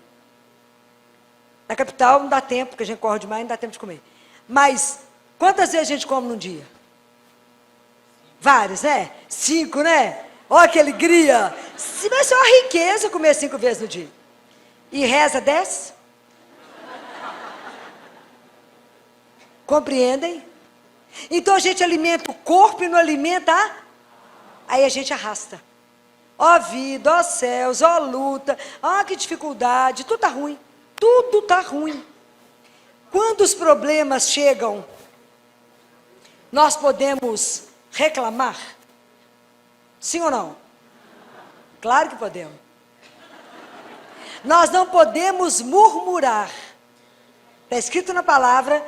Na capital não dá tempo, porque a gente corre demais, não dá tempo de comer. Mas, quantas vezes a gente come num dia? Várias, né? 5, né? Olha que alegria. Mas é uma riqueza comer 5 vezes no dia. E reza 10? Compreendem? Então a gente alimenta o corpo e não alimenta aí a gente arrasta. Ó vida, ó céus, ó luta, ó que dificuldade, tudo está ruim. Tudo está ruim. Quando os problemas chegam, nós podemos reclamar? Sim ou não? Claro que podemos. Nós não podemos murmurar. Está escrito na palavra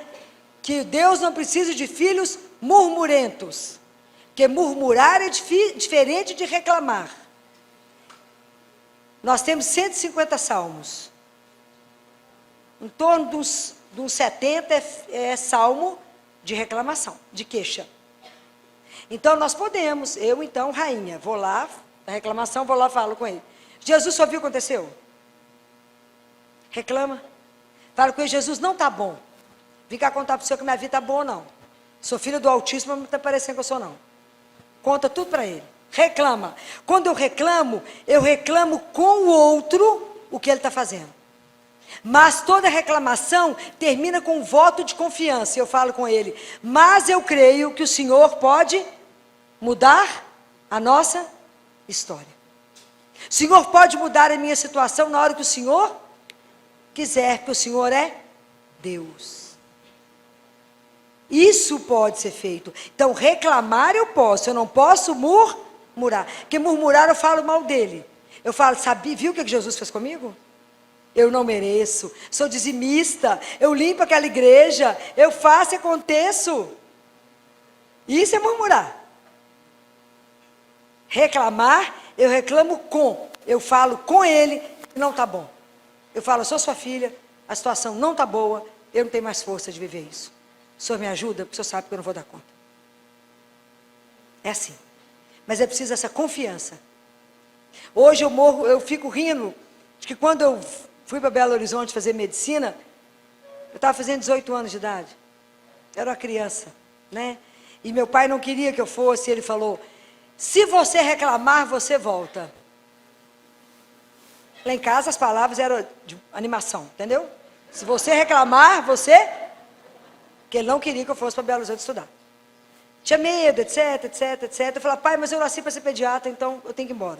que Deus não precisa de filhos murmurentos. Porque murmurar é diferente de reclamar. Nós temos 150 salmos. Em torno de uns 70 é salmo de reclamação, de queixa. Então nós podemos, eu então, rainha, vou lá, a reclamação, vou lá, falo com ele. Jesus só viu o que aconteceu? Reclama. Fala com ele, Jesus, não está bom. Vim cá contar para o senhor que minha vida está boa, não. Sou filha do Altíssimo, mas não está parecendo que eu sou, não. Conta tudo para ele. Reclama. Quando eu reclamo com o outro o que ele está fazendo. Mas toda reclamação termina com um voto de confiança. Eu falo com ele, mas eu creio que o Senhor pode mudar a nossa história. O Senhor pode mudar a minha situação na hora que o Senhor quiser, porque o Senhor é Deus. Isso pode ser feito. Então, reclamar eu posso, eu não posso murmurar. Porque murmurar eu falo mal dele. Eu falo, viu o que Jesus fez comigo? Eu não mereço, sou dizimista, eu limpo aquela igreja, eu faço e aconteço. Isso é murmurar. Reclamar, eu reclamo eu falo com ele, não está bom. Eu falo, sou sua filha, a situação não está boa, eu não tenho mais força de viver isso. O senhor me ajuda, porque o senhor sabe que eu não vou dar conta. É assim. Mas é preciso essa confiança. Hoje eu fico rindo, de que quando eu fui para Belo Horizonte fazer medicina, eu estava fazendo 18 anos de idade. Era uma criança, né? E meu pai não queria que eu fosse, ele falou, se você reclamar, você volta. Lá em casa as palavras eram de animação, entendeu? Se você reclamar, você... Porque ele não queria que eu fosse para Belo Horizonte estudar. Tinha medo, etc, etc, etc. Eu falava, pai, mas eu nasci para ser pediatra, então eu tenho que ir embora.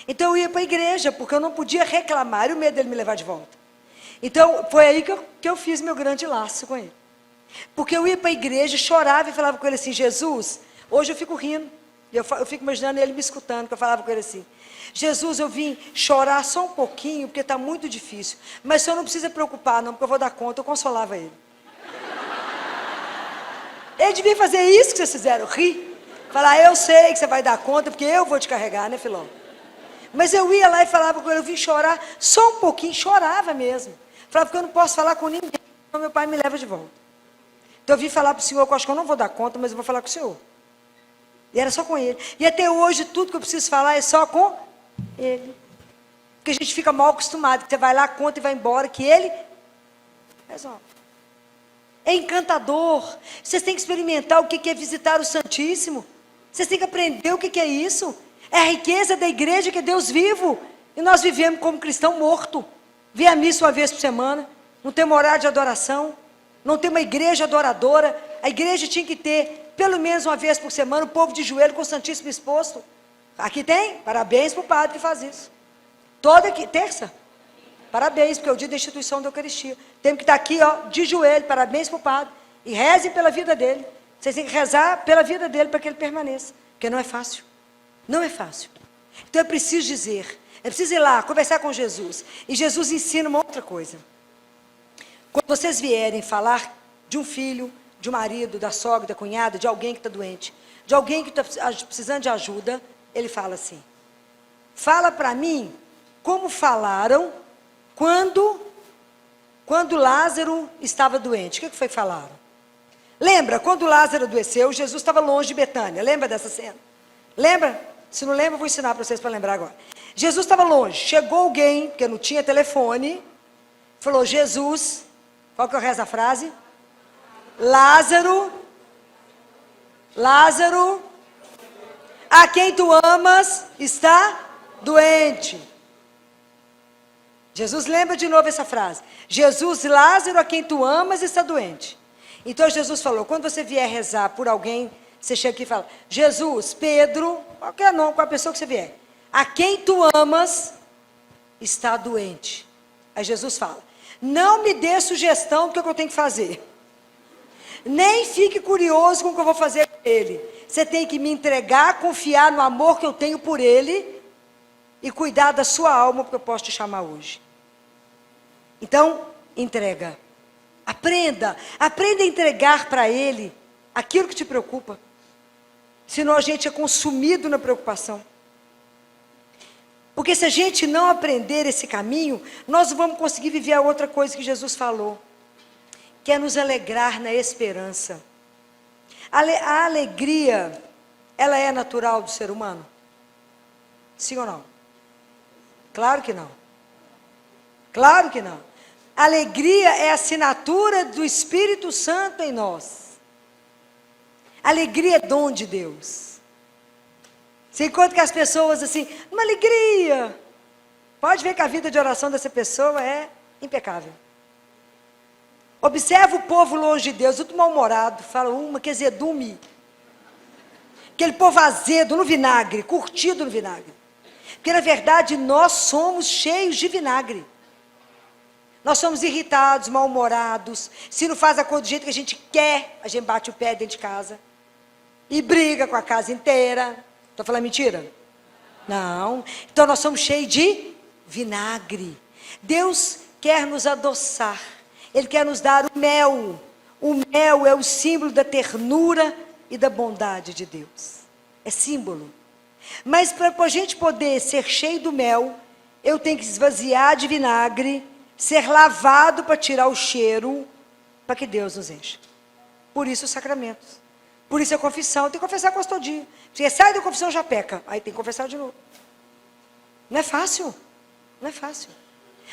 Então eu ia para a igreja, porque eu não podia reclamar, e o medo dele me levar de volta. Então foi aí que eu fiz meu grande laço com ele. Porque eu ia para a igreja, chorava e falava com ele assim, Jesus, hoje eu fico rindo, eu fico imaginando ele me escutando, que eu falava com ele assim, Jesus, eu vim chorar só um pouquinho, porque está muito difícil, mas o senhor não precisa preocupar não, porque eu vou dar conta, eu consolava ele. Ele devia fazer isso que vocês fizeram, rir. Falar, eu sei que você vai dar conta, porque eu vou te carregar, né, Filó? Mas eu ia lá e falava com ele, eu vim chorar, só um pouquinho, chorava mesmo. Falava, porque eu não posso falar com ninguém, então meu pai me leva de volta. Então eu vim falar para o senhor, que eu acho que eu não vou dar conta, mas eu vou falar com o senhor. E era só com ele. E até hoje, tudo que eu preciso falar é só com ele. Porque a gente fica mal acostumado, que você vai lá, conta e vai embora, que ele resolve. É encantador. Vocês têm que experimentar o que é visitar o Santíssimo. Vocês têm que aprender o que é isso. É a riqueza da igreja, que é Deus vivo. E nós vivemos como cristão morto. Vê a missa uma vez por semana. Não tem uma horário de adoração. Não tem uma igreja adoradora. A igreja tinha que ter, pelo menos uma vez por semana, o povo de joelho com o Santíssimo exposto. Aqui tem? Parabéns para o padre que faz isso. Toda terça? Parabéns, porque é o dia da instituição da Eucaristia. Temos que estar aqui, ó, de joelho, parabéns para o padre. E rezem pela vida dele. Vocês têm que rezar pela vida dele para que ele permaneça. Porque não é fácil. Não é fácil. Então é preciso dizer, é preciso ir lá, conversar com Jesus. E Jesus ensina uma outra coisa. Quando vocês vierem falar de um filho, de um marido, da sogra, da cunhada, de alguém que está doente, de alguém que está precisando de ajuda, ele fala assim, fala para mim como falaram quando Lázaro estava doente. O que foi que falaram? Lembra, quando Lázaro adoeceu, Jesus estava longe de Betânia. Lembra dessa cena? Lembra? Se não lembra, eu vou ensinar para vocês para lembrar agora. Jesus estava longe. Chegou alguém, porque não tinha telefone, falou, Jesus, qual que é o resto da frase? Lázaro, a quem tu amas, está doente. Jesus lembra de novo essa frase. Jesus, Lázaro, a quem tu amas, está doente. Então Jesus falou, quando você vier rezar por alguém, você chega aqui e fala, Jesus, Pedro, qualquer nome, qual a pessoa que você vier, a quem tu amas, está doente. Aí Jesus fala, não me dê sugestão do que eu tenho que fazer. Nem fique curioso com o que eu vou fazer com ele. Você tem que me entregar, confiar no amor que eu tenho por ele e cuidar da sua alma, porque eu posso te chamar hoje. Então, entrega. Aprenda a entregar para ele aquilo que te preocupa. Senão a gente é consumido na preocupação. Porque se a gente não aprender esse caminho, nós não vamos conseguir viver a outra coisa que Jesus falou, que é nos alegrar na esperança. A alegria, ela é natural do ser humano? Sim ou não? Claro que não. Claro que não. Alegria é a assinatura do Espírito Santo em nós. Alegria é dom de Deus. Você encontra que as pessoas assim, uma alegria. Pode ver que a vida de oração dessa pessoa é impecável. Observa o povo longe de Deus, tudo mal-humorado, fala que é zedume. Aquele povo azedo no vinagre, curtido no vinagre. Porque na verdade nós somos cheios de vinagre. Nós somos irritados, mal-humorados. Se não faz a coisa do jeito que a gente quer, a gente bate o pé dentro de casa. E briga com a casa inteira. Estou falando mentira? Não. Então nós somos cheios de vinagre. Deus quer nos adoçar. Ele quer nos dar o mel. O mel é o símbolo da ternura e da bondade de Deus. É símbolo. Mas para a gente poder ser cheio do mel, eu tenho que esvaziar de vinagre, ser lavado para tirar o cheiro, para que Deus nos encha. Por isso os sacramentos. Por isso a confissão. Tem que confessar quase todo dia. Você sai da confissão, já peca. Aí tem que confessar de novo. Não é fácil. Não é fácil.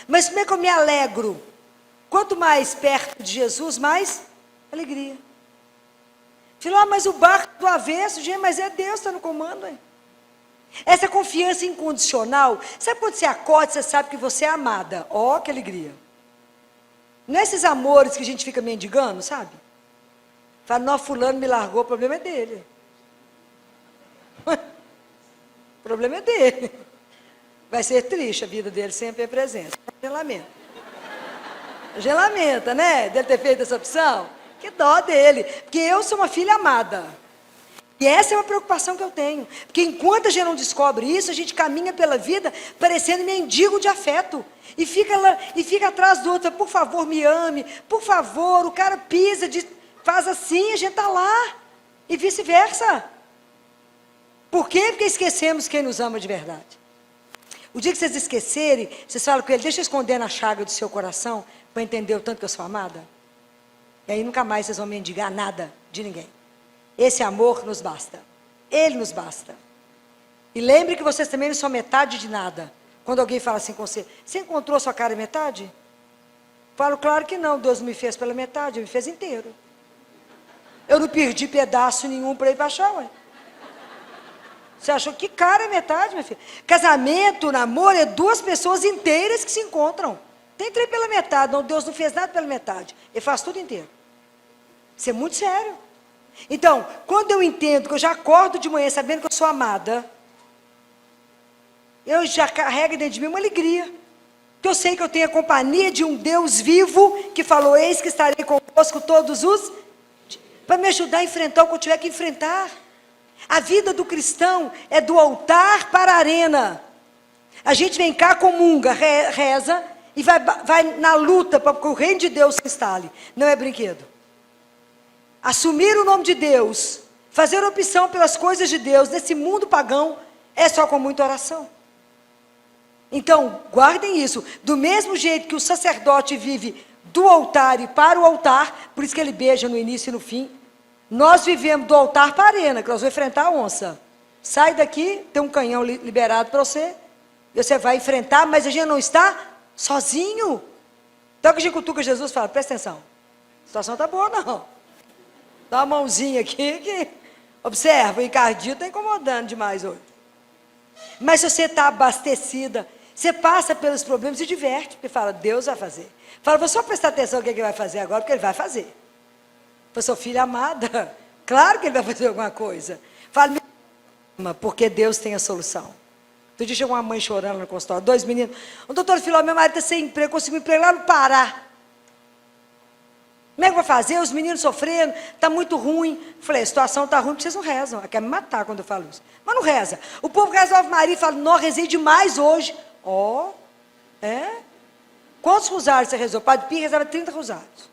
Mas como é que eu me alegro? Quanto mais perto de Jesus, mais alegria. Filho, mas o barco do avesso, gente, mas é Deus que está no comando, hein? Essa confiança incondicional, sabe quando você acorda, você sabe que você é amada? Ó, que alegria. Não é esses amores que a gente fica mendigando, sabe? Fala, não, fulano me largou, o problema é dele. O problema é dele. Vai ser triste a vida dele sempre é presença. A gente lamenta, né? Dele ter feito essa opção. Que dó dele. Porque eu sou uma filha amada. E essa é uma preocupação que eu tenho. Porque enquanto a gente não descobre isso, a gente caminha pela vida parecendo mendigo de afeto. E fica atrás do outro. Por favor, me ame. Por favor, o cara pisa, faz assim, a gente está lá. E vice-versa. Por quê? Porque esquecemos quem nos ama de verdade. O dia que vocês esquecerem, vocês falam com ele, deixa eu esconder na chaga do seu coração, para entender o tanto que eu sou amada. E aí nunca mais vocês vão mendigar nada de ninguém. Esse amor nos basta. Ele nos basta. E lembre que vocês também não são metade de nada. Quando alguém fala assim com você, você encontrou sua cara metade? Falo, claro que não, Deus não me fez pela metade, Ele me fez inteiro. Eu não perdi pedaço nenhum para ir para achar, ué. Você achou que cara é metade, minha filha? Casamento, namoro, é duas pessoas inteiras que se encontram. Tem três pela metade, não, Deus não fez nada pela metade. Ele faz tudo inteiro. Isso é muito sério. Então, quando eu entendo que eu já acordo de manhã sabendo que eu sou amada, eu já carrego dentro de mim uma alegria. Porque eu sei que eu tenho a companhia de um Deus vivo que falou, eis que estarei convosco todos os... para me ajudar a enfrentar o que eu tiver que enfrentar. A vida do cristão é do altar para a arena. A gente vem cá, comunga, reza e vai na luta para que o reino de Deus se instale. Não é brinquedo. Assumir o nome de Deus, fazer opção pelas coisas de Deus nesse mundo pagão é só com muita oração. Então, guardem isso. Do mesmo jeito que o sacerdote vive do altar e para o altar, por isso que ele beija no início e no fim, nós vivemos do altar para a arena, que nós vamos enfrentar a onça. Sai daqui, tem um canhão liberado para você, e você vai enfrentar, mas a gente não está sozinho. Então que a gente cutuca Jesus e fala, presta atenção, a situação está boa não. Dá uma mãozinha aqui, que observa, o Ricardinho está incomodando demais hoje. Mas se você está abastecida, você passa pelos problemas e se diverte, porque fala, Deus vai fazer. Fala, vou só prestar atenção no que ele vai fazer agora, porque ele vai fazer. Fala, sou filha amada, claro que ele vai fazer alguma coisa. Fala, porque Deus tem a solução. Outro dia chegou uma mãe chorando no consultório, 2 meninos. O doutor Filó, meu marido está sem emprego, conseguiu emprego lá no Pará. Como é que vai fazer? Os meninos sofrendo, está muito ruim. Falei, a situação está ruim, porque vocês não rezam. Ela quer me matar quando eu falo isso. Mas não reza. O povo reza Ave Maria e fala, não, rezei demais hoje. Ó, é? Quantos rosários você rezou? O Padre Pio rezava 30 rosários.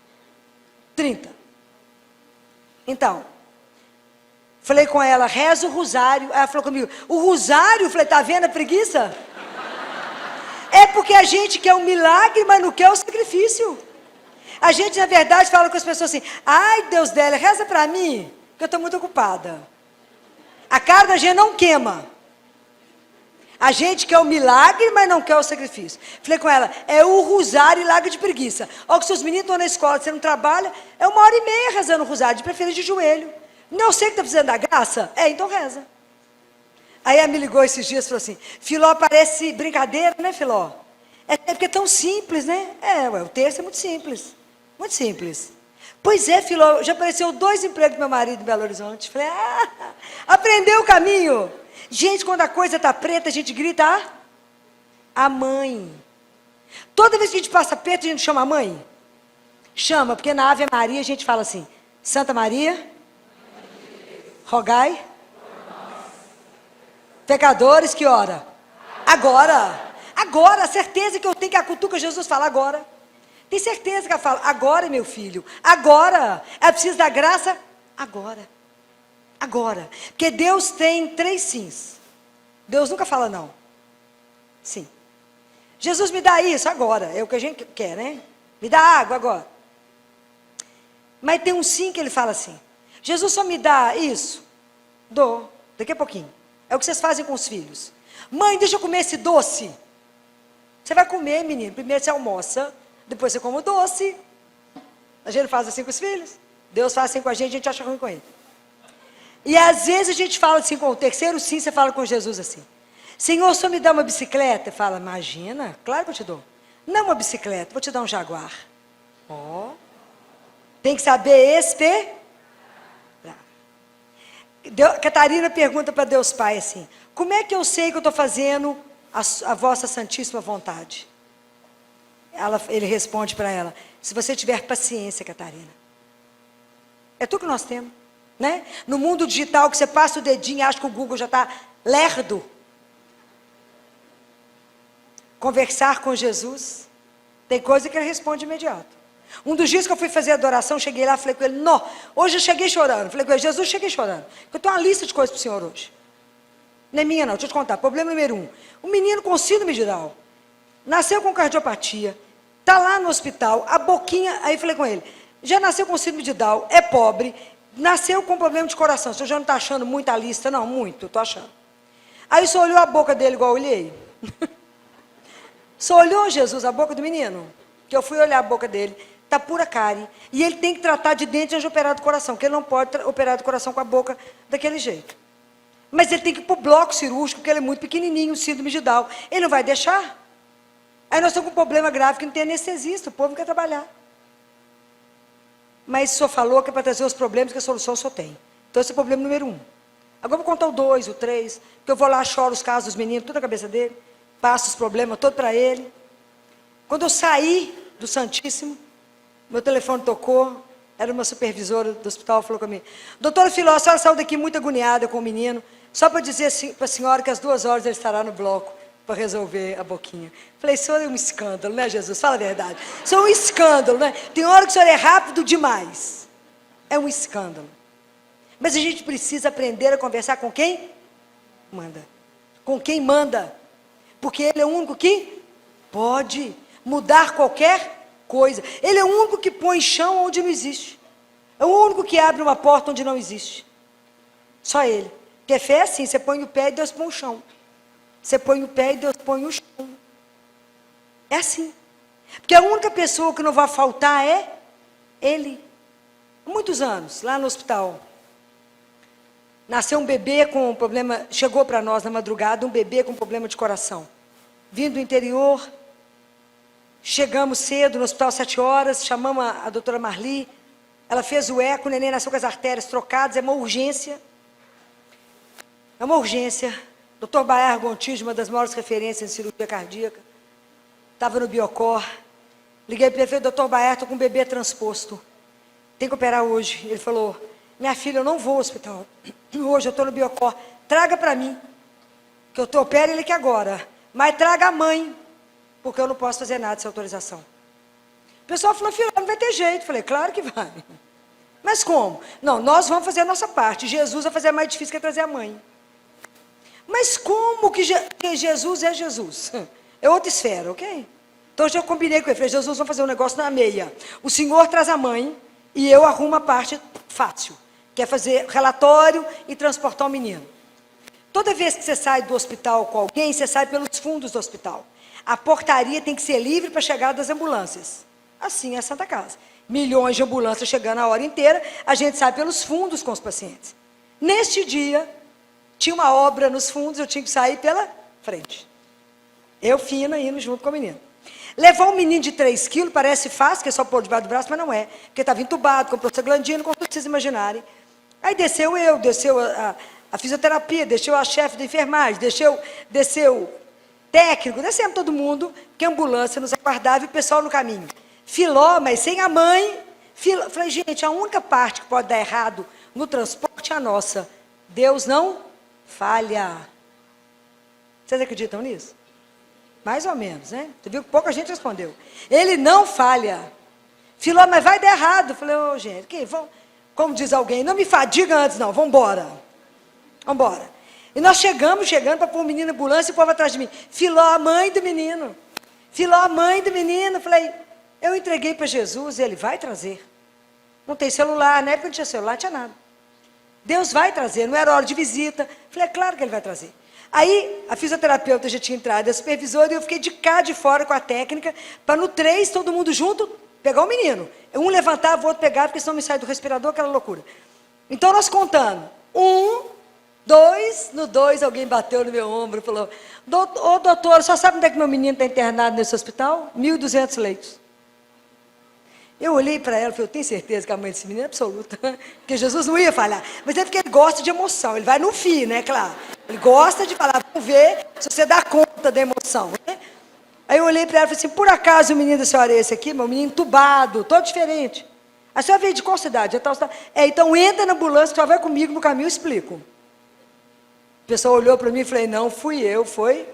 30. Então, falei com ela, reza o rosário. Ela falou comigo, o rosário? Eu falei, está vendo a preguiça? É porque a gente quer um milagre, mas não quer o sacrifício. A gente, na verdade, fala com as pessoas assim, ai, Deus dela, reza para mim, que eu estou muito ocupada. A cara da gente não queima. A gente quer o milagre, mas não quer o sacrifício. Falei com ela, é o rosário e larga de preguiça. Ó, que seus meninos estão na escola, você não trabalha, é 1h30 rezando o rosário, de preferência de joelho. Não sei que está precisando da graça? É, então reza. Aí ela me ligou esses dias e falou assim, Filó, parece brincadeira, né, Filó? É porque é tão simples, né? É, ué, o texto é muito simples. Muito simples. Pois é, Filó, já apareceu 2 empregos do meu marido em Belo Horizonte. Falei, aprendeu o caminho. Gente, quando a coisa está preta, a gente grita a mãe. Toda vez que a gente passa perto, a gente chama a mãe. Chama, porque na Ave Maria a gente fala assim, Santa Maria, rogai, pecadores, que hora? Agora. Agora, a certeza que eu tenho que a cutuca Jesus fala agora. Tem certeza que ela fala, agora, meu filho, agora. Ela precisa da graça agora. Agora. Porque Deus tem 3 sims. Deus nunca fala não. Sim. Jesus me dá isso agora. É o que a gente quer, né? Me dá água agora. Mas tem um sim que ele fala assim. Jesus só me dá isso? Dou. Daqui a pouquinho. É o que vocês fazem com os filhos. Mãe, deixa eu comer esse doce. Você vai comer, menino. Primeiro você almoça. Depois você come o doce. A gente faz assim com os filhos. Deus faz assim com a gente acha ruim com ele. E às vezes a gente fala assim com o terceiro sim, você fala com Jesus assim. Senhor, só me dá uma bicicleta? Fala, imagina, claro que eu te dou. Não uma bicicleta, vou te dar um Jaguar. Ó. Tem que saber esperar. Catarina pergunta para Deus Pai assim, como é que eu sei que eu estou fazendo a vossa santíssima vontade? Ele responde para ela, se você tiver paciência, Catarina. É tudo que nós temos, né? No mundo digital, que você passa o dedinho e acha que o Google já está lerdo. Conversar com Jesus, tem coisa que ele responde imediato. Um dos dias que eu fui fazer adoração, cheguei lá, falei com ele, não, hoje eu cheguei chorando. Falei com ele, Jesus, cheguei chorando. Eu tenho uma lista de coisas para o Senhor hoje. Não é minha não, deixa eu te contar. Problema número 1. O menino com síndrome de Down. Nasceu com cardiopatia. Está lá no hospital. A boquinha... Aí eu falei com ele. Já nasceu com síndrome de Down. É pobre. Nasceu com problema de coração. O senhor já não está achando muita lista? Não, muito. Estou achando. Aí o senhor olhou a boca dele igual eu olhei. O senhor olhou, Jesus, a boca do menino? Que eu fui olhar a boca dele. Está pura cárie. E ele tem que tratar de dente antes de operar do coração. Porque ele não pode operar do coração com a boca daquele jeito. Mas ele tem que ir para o bloco cirúrgico, porque ele é muito pequenininho, síndrome de Down. Ele não vai deixar. Aí nós estamos com um problema grave que não tem anestesista. O povo não quer trabalhar. Mas o senhor falou que é para trazer os problemas, que a solução o senhor tem. Então esse é o problema número 1. Agora eu vou contar o 2, o 3. Porque eu vou lá, choro os casos dos meninos, tudo na cabeça dele. Passo os problemas todos para ele. Quando eu saí do Santíssimo, meu telefone tocou. Era uma supervisora do hospital, falou comigo. Doutora Filó, a senhora saiu daqui muito agoniada com o menino. Só para dizer para a senhora que às 2 horas ele estará no bloco para resolver a boquinha. Falei, senhor, é um escândalo, né, Jesus? Fala a verdade. Isso é um escândalo, né? Tem hora que o senhor é rápido demais. É um escândalo. Mas a gente precisa aprender a conversar com quem manda. Com quem manda. Porque ele é o único que pode mudar qualquer coisa. Ele é o único que põe chão onde não existe. É o único que abre uma porta onde não existe. Só ele. Porque fé é assim, você põe o pé e Deus põe o chão. Você põe o pé e Deus põe o chão. É assim. Porque a única pessoa que não vai faltar é ele. Há muitos anos, lá no hospital, nasceu um bebê com um problema, chegou para nós na madrugada, um bebê com problema de coração. Vindo do interior, chegamos cedo no hospital, 7 horas, chamamos a doutora Marli, ela fez o eco, o neném nasceu com as artérias trocadas, é uma urgência. É uma urgência. Dr. Baer Gontijo, uma das maiores referências em cirurgia cardíaca, estava no Biocor. Liguei para ele e falei, doutor Baer, estou com um bebê transposto. Tem que operar hoje. Ele falou, minha filha, eu não vou ao hospital. Hoje eu estou no Biocor. Traga para mim, que eu opero ele aqui agora. Mas traga a mãe, porque eu não posso fazer nada sem autorização. O pessoal falou, filha, não vai ter jeito. Eu falei, claro que vai. Mas como? Não, nós vamos fazer a nossa parte. Jesus vai fazer a mais difícil que é trazer a mãe. Mas como que Jesus é Jesus? É outra esfera, ok? Então eu já combinei com ele. Falei, Jesus, vamos fazer um negócio na meia. O senhor traz a mãe e eu arrumo a parte fácil. Que é fazer relatório e transportar o menino. Toda vez que você sai do hospital com alguém, você sai pelos fundos do hospital. A portaria tem que ser livre para a chegada das ambulâncias. Assim é a Santa Casa. Milhões de ambulâncias chegando a hora inteira, a gente sai pelos fundos com os pacientes. Neste dia, tinha uma obra nos fundos, eu tinha que sair pela frente. Eu fina indo junto com o menino. Levar um menino de 3 quilos parece fácil, que é só pôr debaixo do braço, mas não é. Porque estava entubado, com prostaglandina, com tudo que vocês imaginarem. Aí desceu a fisioterapia, desceu a chefe da enfermagem, desceu técnico, descemos todo mundo, que a ambulância nos aguardava e o pessoal no caminho. Filó, mas sem a mãe. Falei, gente, a única parte que pode dar errado no transporte é a nossa. Deus não falha. Vocês acreditam nisso? Mais ou menos, né? Você viu que pouca gente respondeu. Ele não falha. Filó, mas vai dar errado. Falei, ô, gente, como diz alguém, não me fadiga antes, não, vamos embora. Vamos embora. E nós chegando para pôr o menino na ambulância e o povo atrás de mim. Filó, a mãe do menino. Filó, a mãe do menino. Falei, eu entreguei para Jesus e ele vai trazer. Não tem celular, na época não tinha celular, não tinha nada. Deus vai trazer, não era hora de visita. Falei, é claro que ele vai trazer. Aí, a fisioterapeuta já tinha entrado, a supervisora, e eu fiquei de cá de fora com a técnica, para no 3, todo mundo junto, pegar o menino. Um levantava, o outro pegava, porque senão me sai do respirador, aquela loucura. Então, nós contando. 1, 2, no 2, alguém bateu no meu ombro e falou, ô doutor, só sabe onde é que meu menino está internado nesse hospital? 1.200 leitos. Eu olhei para ela e falei, eu tenho certeza que a mãe desse menino é absoluta, porque Jesus não ia falhar. Mas é porque ele gosta de emoção, ele vai no fim, né, claro. Ele gosta de falar, vamos ver se você dá conta da emoção, né? Aí eu olhei para ela e falei assim, por acaso o menino da senhora é esse aqui? Meu menino entubado, todo diferente. A senhora veio de qual cidade? Então entra na ambulância, só vai comigo no caminho, eu explico. O pessoal olhou para mim e falei, não fui eu, foi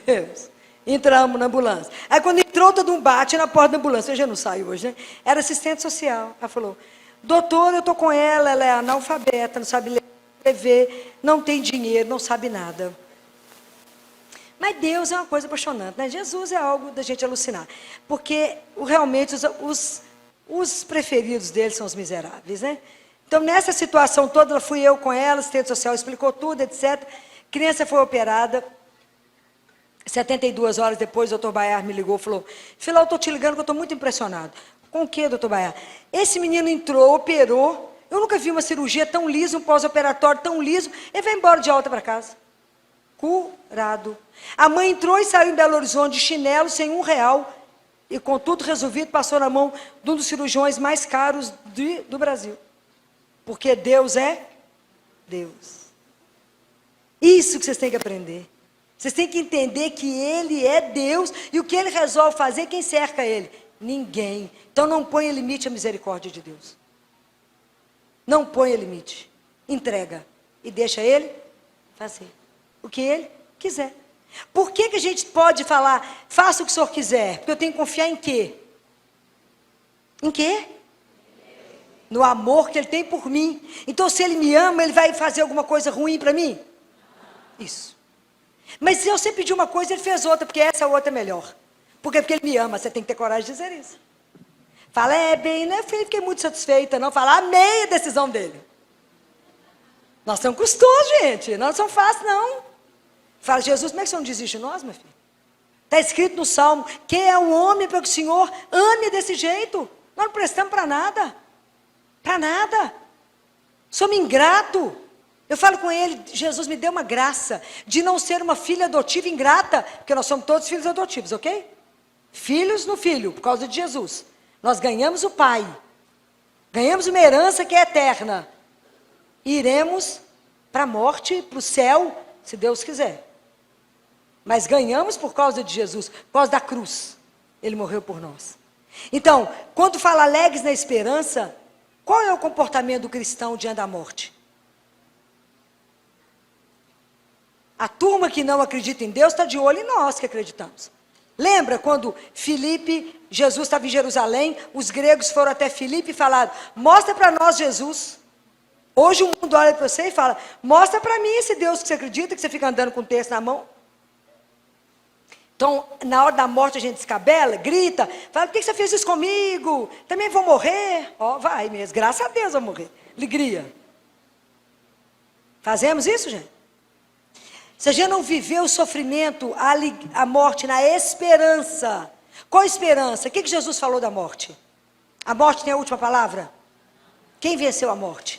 Deus. Entramos na ambulância. Aí quando entrou, todo mundo bate na porta da ambulância. Eu já não saio hoje, né? Era assistente social. Ela falou, doutor, eu estou com ela é analfabeta, não sabe ler. escrever, não tem dinheiro, não sabe nada. Mas Deus é uma coisa apaixonante, né? Jesus é algo da gente alucinar. Porque realmente os preferidos dele são os miseráveis, né? Então, nessa situação toda, fui eu com ela, assistente social explicou tudo, etc. Criança foi operada. 72 horas depois, o doutor Baiar me ligou e falou: Filó, eu estou te ligando que eu estou muito impressionado. Com o quê, doutor Baiar? Esse menino entrou, operou. Eu nunca vi uma cirurgia tão lisa, um pós-operatório tão liso. Ele vai embora de alta para casa. Curado. A mãe entrou e saiu em Belo Horizonte de chinelo, sem R$1. E com tudo resolvido, passou na mão de um dos cirurgiões mais caros do Brasil. Porque Deus é Deus. Isso que vocês têm que aprender. Vocês têm que entender que Ele é Deus e o que Ele resolve fazer, quem cerca Ele? Ninguém. Então não ponha limite à misericórdia de Deus. Não ponha limite. Entrega. E deixa Ele fazer o que Ele quiser. Por que a gente pode falar, faça o que o Senhor quiser? Porque eu tenho que confiar em quê? Em quê? No amor que Ele tem por mim. Então se Ele me ama, Ele vai fazer alguma coisa ruim para mim? Isso. Mas se você pedir uma coisa, Ele fez outra, porque essa outra é melhor. Porque Ele me ama, você tem que ter coragem de dizer isso. Fala, bem, né, filho, fiquei muito satisfeita, não. Fala, amei a decisão dele. Nós somos custosos, gente, nós não somos fáceis, não. Fala, Jesus, como é que você não desiste de nós, meu filho? Está escrito no Salmo, quem é o homem para que o Senhor ame desse jeito? Nós não prestamos para nada. Para nada. Somos ingratos. Eu falo com ele, Jesus me deu uma graça de não ser uma filha adotiva ingrata, porque nós somos todos filhos adotivos, ok? Filhos no filho, por causa de Jesus. Nós ganhamos o Pai. Ganhamos uma herança que é eterna. E iremos para a morte, para o céu, se Deus quiser. Mas ganhamos por causa de Jesus, por causa da cruz. Ele morreu por nós. Então, quando fala alegres na esperança, qual é o comportamento do cristão diante da morte? A turma que não acredita em Deus está de olho em nós que acreditamos. Lembra quando Jesus estava em Jerusalém, os gregos foram até Filipe e falaram, mostra para nós Jesus. Hoje o mundo olha para você e fala, mostra para mim esse Deus que você acredita, que você fica andando com o texto na mão. Então, na hora da morte a gente descabela, grita, fala, por que você fez isso comigo? Também vou morrer? Vai mesmo, graças a Deus eu vou morrer. Alegria. Fazemos isso, gente? Se a gente não viveu o sofrimento, a morte na esperança. Qual esperança? O que Jesus falou da morte? A morte tem a última palavra? Quem venceu a morte?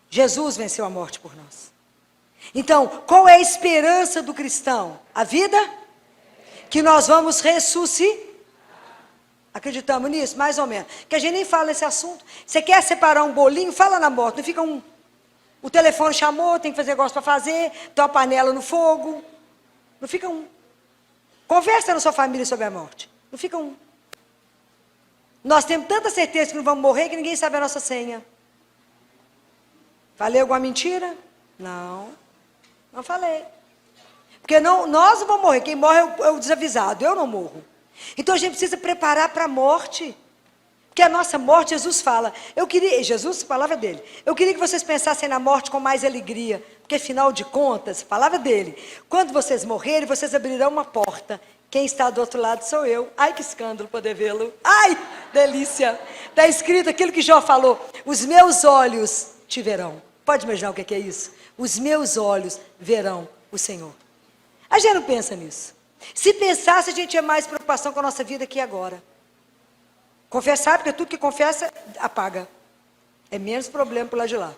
Jesus venceu a morte por nós. Então, qual é a esperança do cristão? A vida? Que nós vamos ressuscitar. Acreditamos nisso? Mais ou menos. Que a gente nem fala nesse assunto. Você quer separar um bolinho? Fala na morte. Não fica um... O telefone chamou, tem que fazer negócio para fazer, tem uma panela no fogo. Não fica um. Conversa na sua família sobre a morte. Não fica um. Nós temos tanta certeza que não vamos morrer que ninguém sabe a nossa senha. Falei alguma mentira? Não. Não falei. Porque nós não vamos morrer. Quem morre é o desavisado. Eu não morro. Então a gente precisa preparar para a morte. Porque a nossa morte, Jesus fala, Jesus, a palavra dele, eu queria que vocês pensassem na morte com mais alegria, porque afinal de contas, palavra dele, quando vocês morrerem, vocês abrirão uma porta, quem está do outro lado sou eu, ai que escândalo poder vê-lo, ai, delícia, está escrito aquilo que Jó falou, os meus olhos te verão, pode imaginar o que é isso? Os meus olhos verão o Senhor. A gente não pensa nisso, se pensasse a gente tinha mais preocupação com a nossa vida aqui agora. Confessar, porque tudo que confessa, apaga. É menos problema para o lado de lá.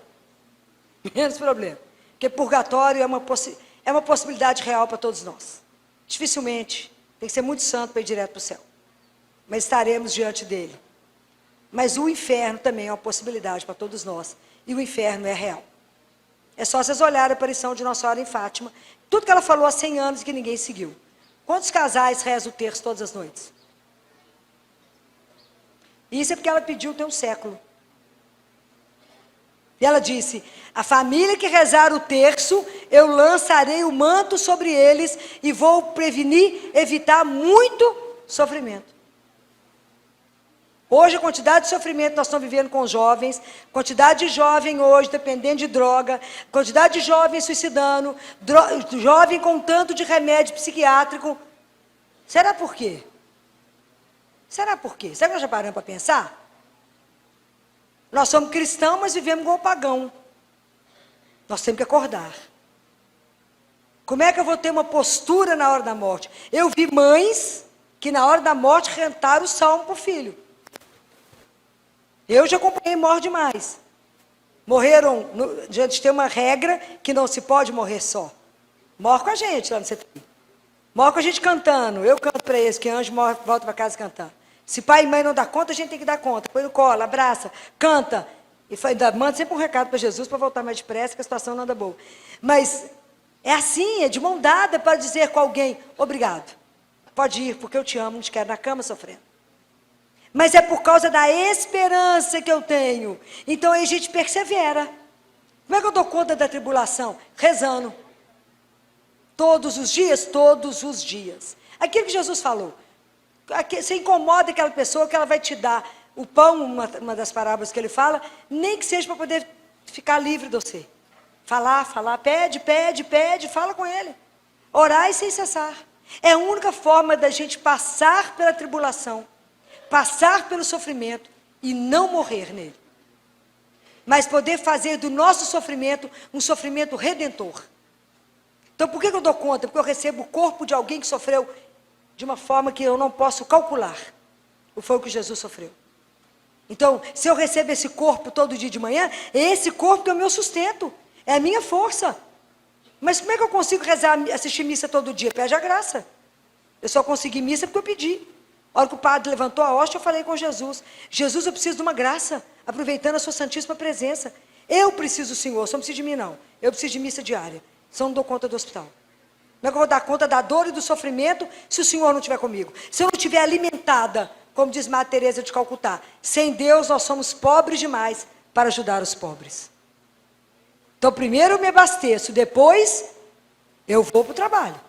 Menos problema. Porque purgatório é uma possibilidade real para todos nós. Dificilmente. Tem que ser muito santo para ir direto para o céu. Mas estaremos diante dele. Mas o inferno também é uma possibilidade para todos nós. E o inferno é real. É só vocês olharem a aparição de Nossa Senhora em Fátima. Tudo que ela falou há 100 anos que ninguém seguiu. Quantos casais rezam o terço todas as noites? Isso é porque ela pediu tem um século. E ela disse, a família que rezar o terço, eu lançarei o manto sobre eles e vou prevenir, evitar muito sofrimento. Hoje, a quantidade de sofrimento que nós estamos vivendo com os jovens, quantidade de jovem hoje dependendo de droga, quantidade de jovem suicidando, jovem com tanto de remédio psiquiátrico. Será por quê? Será por quê? Será que nós já paramos para pensar? Nós somos cristãos, mas vivemos igual pagão. Nós temos que acordar. Como é que eu vou ter uma postura na hora da morte? Eu vi mães que na hora da morte cantaram o salmo para o filho. Eu já acompanhei morte demais. Morreram, a gente tem uma regra que não se pode morrer só. Morre com a gente lá no CTI. Morre com a gente cantando. Eu canto para eles, que anjo morre, volta para casa cantando. Se pai e mãe não dá conta, a gente tem que dar conta. Põe no colo, abraça, canta. E manda sempre um recado para Jesus para voltar mais depressa, que a situação não anda boa. Mas é assim, é de mão dada para dizer com alguém, obrigado. Pode ir, porque eu te amo, não te quero na cama sofrendo. Mas é por causa da esperança que eu tenho. Então aí a gente persevera. Como é que eu dou conta da tribulação? Rezando. Todos os dias? Todos os dias. Aquilo que Jesus falou. Você incomoda aquela pessoa que ela vai te dar o pão, uma das parábolas que ele fala, nem que seja para poder ficar livre de você. Falar, pede, fala com ele. Orar e sem cessar. É a única forma da gente passar pela tribulação, passar pelo sofrimento e não morrer nele. Mas poder fazer do nosso sofrimento um sofrimento redentor. Então por que eu dou conta? Porque eu recebo o corpo de alguém que sofreu de uma forma que eu não posso calcular. Foi o que Jesus sofreu. Então, se eu recebo esse corpo todo dia de manhã, é esse corpo que é o meu sustento, é a minha força. Mas como é que eu consigo rezar, assistir missa todo dia? Pede a graça. Eu só consegui missa porque eu pedi. A hora que o padre levantou a hóstia, eu falei com Jesus. Jesus, eu preciso de uma graça, aproveitando a sua santíssima presença. Eu preciso do Senhor, só não preciso de mim não. Eu preciso de missa diária, senão não dou conta do hospital. Como é que eu vou dar conta da dor e do sofrimento se o Senhor não estiver comigo? Se eu não estiver alimentada, como diz Madre Teresa de Calcutá, sem Deus nós somos pobres demais para ajudar os pobres. Então primeiro eu me abasteço, depois eu vou para o trabalho.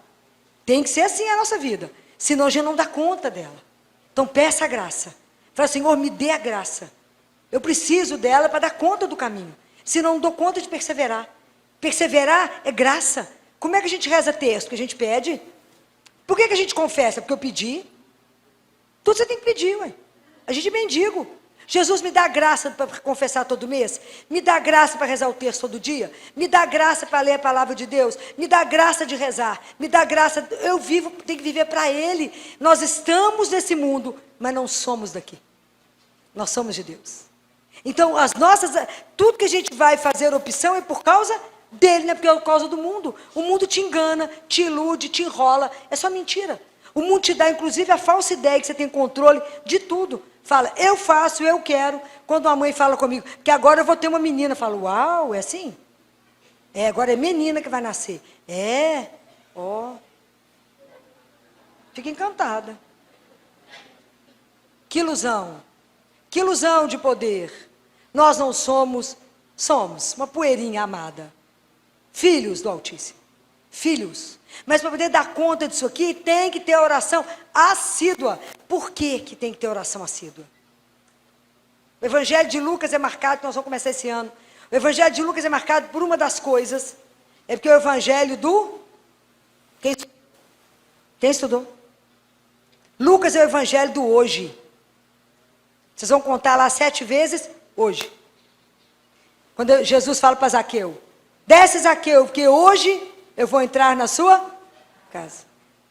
Tem que ser assim a nossa vida, senão a gente não dá conta dela. Então peça a graça. Fala, Senhor, me dê a graça. Eu preciso dela para dar conta do caminho, senão não dou conta de perseverar. Perseverar é graça. Como é que a gente reza texto? Que a gente pede? Por que a gente confessa? Porque eu pedi. Tudo você tem que pedir, ué. A gente é mendigo. Jesus me dá graça para confessar todo mês? Me dá graça para rezar o texto todo dia? Me dá graça para ler a palavra de Deus? Me dá graça de rezar? Me dá graça, tenho que viver para Ele. Nós estamos nesse mundo, mas não somos daqui. Nós somos de Deus. Então, tudo que a gente vai fazer opção é por causa dele, não é por causa do mundo. O mundo te engana, te ilude, te enrola. É só mentira. O mundo te dá, inclusive, a falsa ideia que você tem controle de tudo. Fala, eu faço, eu quero. Quando uma mãe fala comigo, que agora eu vou ter uma menina, eu falo, uau, é assim? Agora é menina que vai nascer. Fica encantada. Que ilusão de poder. Nós não somos uma poeirinha amada. Filhos do Altíssimo. Filhos. Mas para poder dar conta disso aqui, tem que ter oração assídua. Por que tem que ter oração assídua? O Evangelho de Lucas é marcado, nós vamos começar esse ano. O Evangelho de Lucas é marcado por uma das coisas. É porque é o Evangelho do... Quem estudou? Lucas é o Evangelho do hoje. Vocês vão contar lá 7 vezes hoje. Quando Jesus fala para Zaqueu, desce Zaqueu, porque hoje eu vou entrar na sua casa.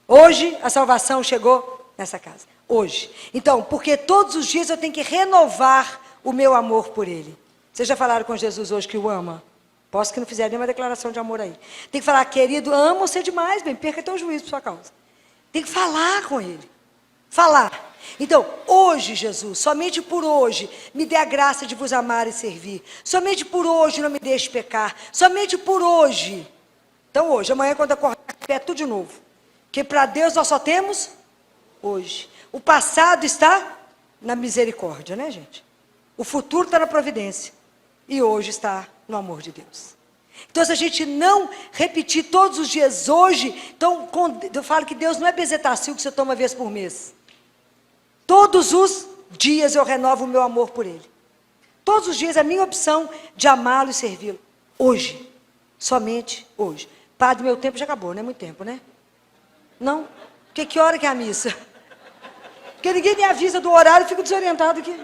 Hoje a salvação chegou nessa casa. Hoje. Então, porque todos os dias eu tenho que renovar o meu amor por Ele. Vocês já falaram com Jesus hoje que o ama? Posso que não fizeram nenhuma declaração de amor aí. Tem que falar, querido, amo você demais, bem, perca teu juízo por sua causa. Tem que falar com Ele. Falar. Então, hoje, Jesus, somente por hoje, me dê a graça de vos amar e servir. Somente por hoje não me deixe pecar. Somente por hoje. Então hoje, amanhã quando acordar, é tudo de novo. Porque para Deus nós só temos hoje. O passado está na misericórdia, né, gente? O futuro está na providência. E hoje está no amor de Deus. Então, se a gente não repetir todos os dias hoje, então eu falo que Deus não é bezetacil que você toma uma vez por mês. Todos os dias eu renovo o meu amor por Ele. Todos os dias é a minha opção de amá-lo e servi-lo. Hoje. Somente hoje. Padre, meu tempo já acabou, não é muito tempo, né? Não? Porque que hora que é a missa? Porque ninguém me avisa do horário e fico desorientado aqui.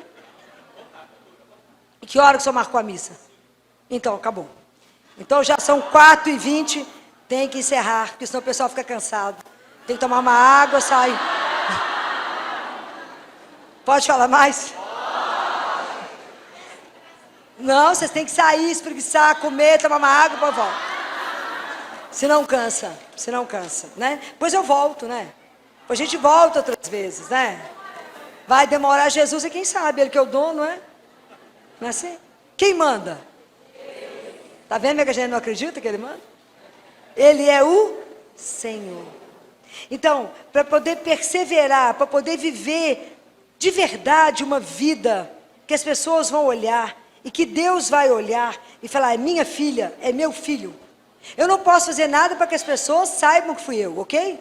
E que hora que o senhor marcou a missa? Então, acabou. Então já são 4h20, tem que encerrar, porque senão o pessoal fica cansado. Tem que tomar uma água, sai. Pode falar mais? Não, vocês têm que sair, espreguiçar, comer, tomar uma água, depois volta. Se não cansa, né? Depois eu volto, né? Depois a gente volta outras vezes, né? Vai demorar, Jesus é quem sabe, Ele que é o dono, né? Não é assim? Quem manda? Tá vendo que a gente não acredita que Ele manda? Ele é o Senhor. Então, para poder perseverar, para poder viver de verdade uma vida que as pessoas vão olhar e que Deus vai olhar e falar, é minha filha, é meu filho. Eu não posso fazer nada para que as pessoas saibam que fui eu, ok?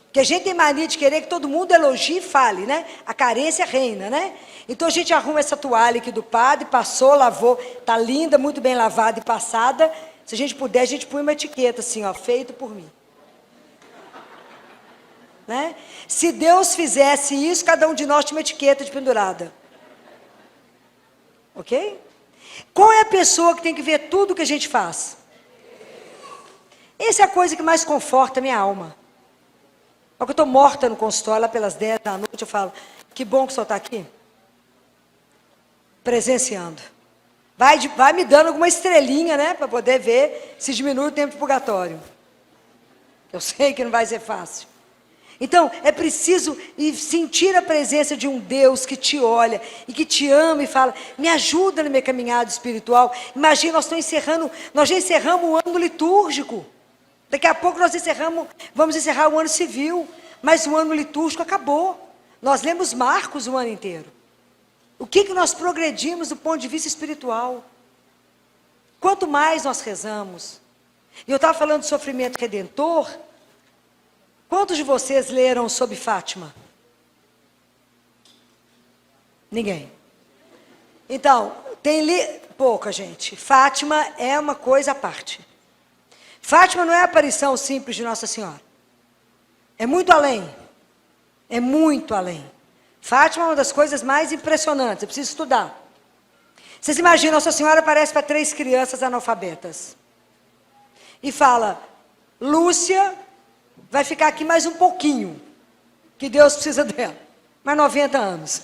Porque a gente tem mania de querer que todo mundo elogie e fale, né? A carência reina, né? Então a gente arruma essa toalha aqui do padre, passou, lavou, tá linda, muito bem lavada e passada. Se a gente puder, a gente põe uma etiqueta assim, ó, feito por mim. Né? Se Deus fizesse isso, cada um de nós tinha uma etiqueta de pendurada. Ok? Qual é a pessoa que tem que ver tudo que a gente faz? Essa é a coisa que mais conforta a minha alma. Porque eu estou morta no consultório, lá pelas 10 da noite, eu falo, que bom que o senhor está aqui. Presenciando. Vai me dando alguma estrelinha, né? Para poder ver se diminui o tempo de purgatório. Eu sei que não vai ser fácil. Então, é preciso sentir a presença de um Deus que te olha e que te ama e fala, me ajuda na minha caminhada espiritual. Imagina, nós já encerramos o ano litúrgico. Daqui a pouco vamos encerrar o ano civil, mas o ano litúrgico acabou. Nós lemos Marcos o ano inteiro. O que nós progredimos do ponto de vista espiritual? Quanto mais nós rezamos. E eu estava falando de sofrimento redentor. Quantos de vocês leram sobre Fátima? Ninguém. Então, pouca gente. Fátima é uma coisa à parte. Fátima não é a aparição simples de Nossa Senhora. É muito além. É muito além. Fátima é uma das coisas mais impressionantes. Eu preciso estudar. Vocês imaginam, Nossa Senhora aparece para 3 crianças analfabetas. E fala, Lúcia vai ficar aqui mais um pouquinho. Que Deus precisa dela. Mais 90 anos.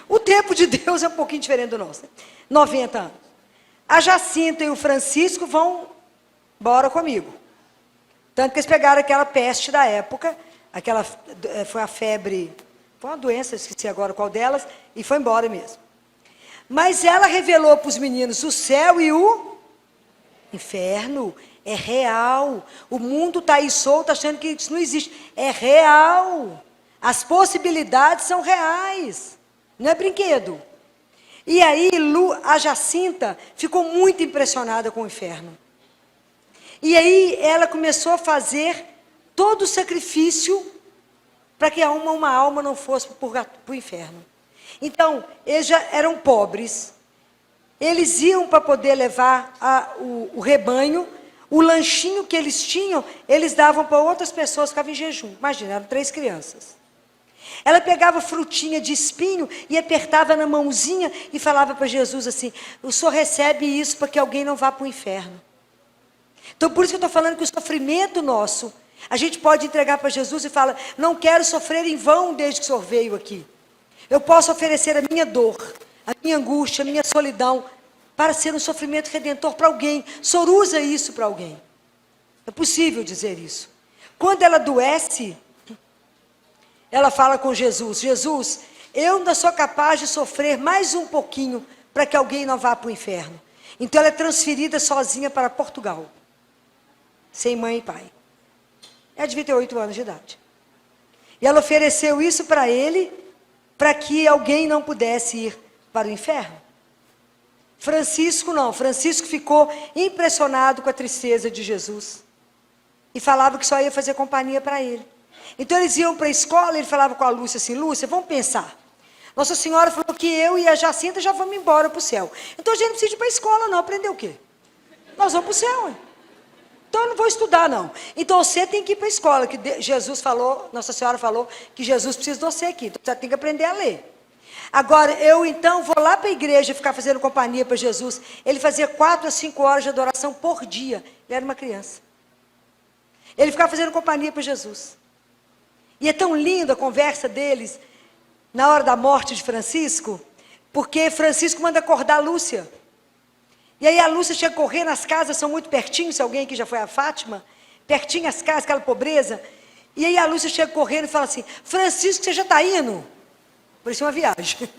O tempo de Deus é um pouquinho diferente do nosso. 90 anos. A Jacinta e o Francisco vão embora comigo. Tanto que eles pegaram aquela peste da época, foi a febre, foi uma doença, esqueci agora qual delas, e foi embora mesmo. Mas ela revelou para os meninos o céu e o inferno. É real. O mundo está aí solto achando que isso não existe. É real. As possibilidades são reais. Não é brinquedo. E aí a Jacinta ficou muito impressionada com o inferno. E aí ela começou a fazer todo o sacrifício para que uma alma não fosse para o inferno. Então, eles já eram pobres. Eles iam para poder levar o rebanho, o lanchinho que eles tinham, eles davam para outras pessoas que ficavam em jejum. Imagina, eram 3 crianças. Ela pegava frutinha de espinho e apertava na mãozinha e falava para Jesus assim, o senhor recebe isso para que alguém não vá para o inferno. Então, por isso que eu estou falando que o sofrimento nosso, a gente pode entregar para Jesus e falar, não quero sofrer em vão desde que o senhor veio aqui. Eu posso oferecer a minha dor, a minha angústia, a minha solidão, para ser um sofrimento redentor para alguém. O senhor usa isso para alguém. É possível dizer isso. Quando ela adoece, ela fala com Jesus, Jesus, eu ainda sou capaz de sofrer mais um pouquinho para que alguém não vá para o inferno. Então ela é transferida sozinha para Portugal. Sem mãe e pai. Ela devia ter 8 anos de idade. E ela ofereceu isso para ele, para que alguém não pudesse ir para o inferno. Francisco não. Francisco ficou impressionado com a tristeza de Jesus. E falava que só ia fazer companhia para ele. Então eles iam para a escola e ele falava com a Lúcia assim, Lúcia, vamos pensar. Nossa Senhora falou que eu e a Jacinta já vamos embora para o céu. Então a gente não precisa ir para a escola não, aprender o quê? Nós vamos para o céu, hein? Então eu não vou estudar não. Então você tem que ir para a escola, que Jesus falou, Nossa Senhora falou, que Jesus precisa de você aqui. Então você tem que aprender a ler. Agora, eu então vou lá para a igreja ficar fazendo companhia para Jesus. Ele fazia 4 a 5 horas de adoração por dia. Ele era uma criança. Ele ficava fazendo companhia para Jesus. E é tão lindo a conversa deles na hora da morte de Francisco, porque Francisco manda acordar a Lúcia. E aí a Lúcia chega a correr nas casas, são muito pertinho, se alguém aqui já foi a Fátima, pertinho as casas, aquela pobreza. E aí a Lúcia chega correndo e fala assim, Francisco, você já está indo? Parecia uma viagem.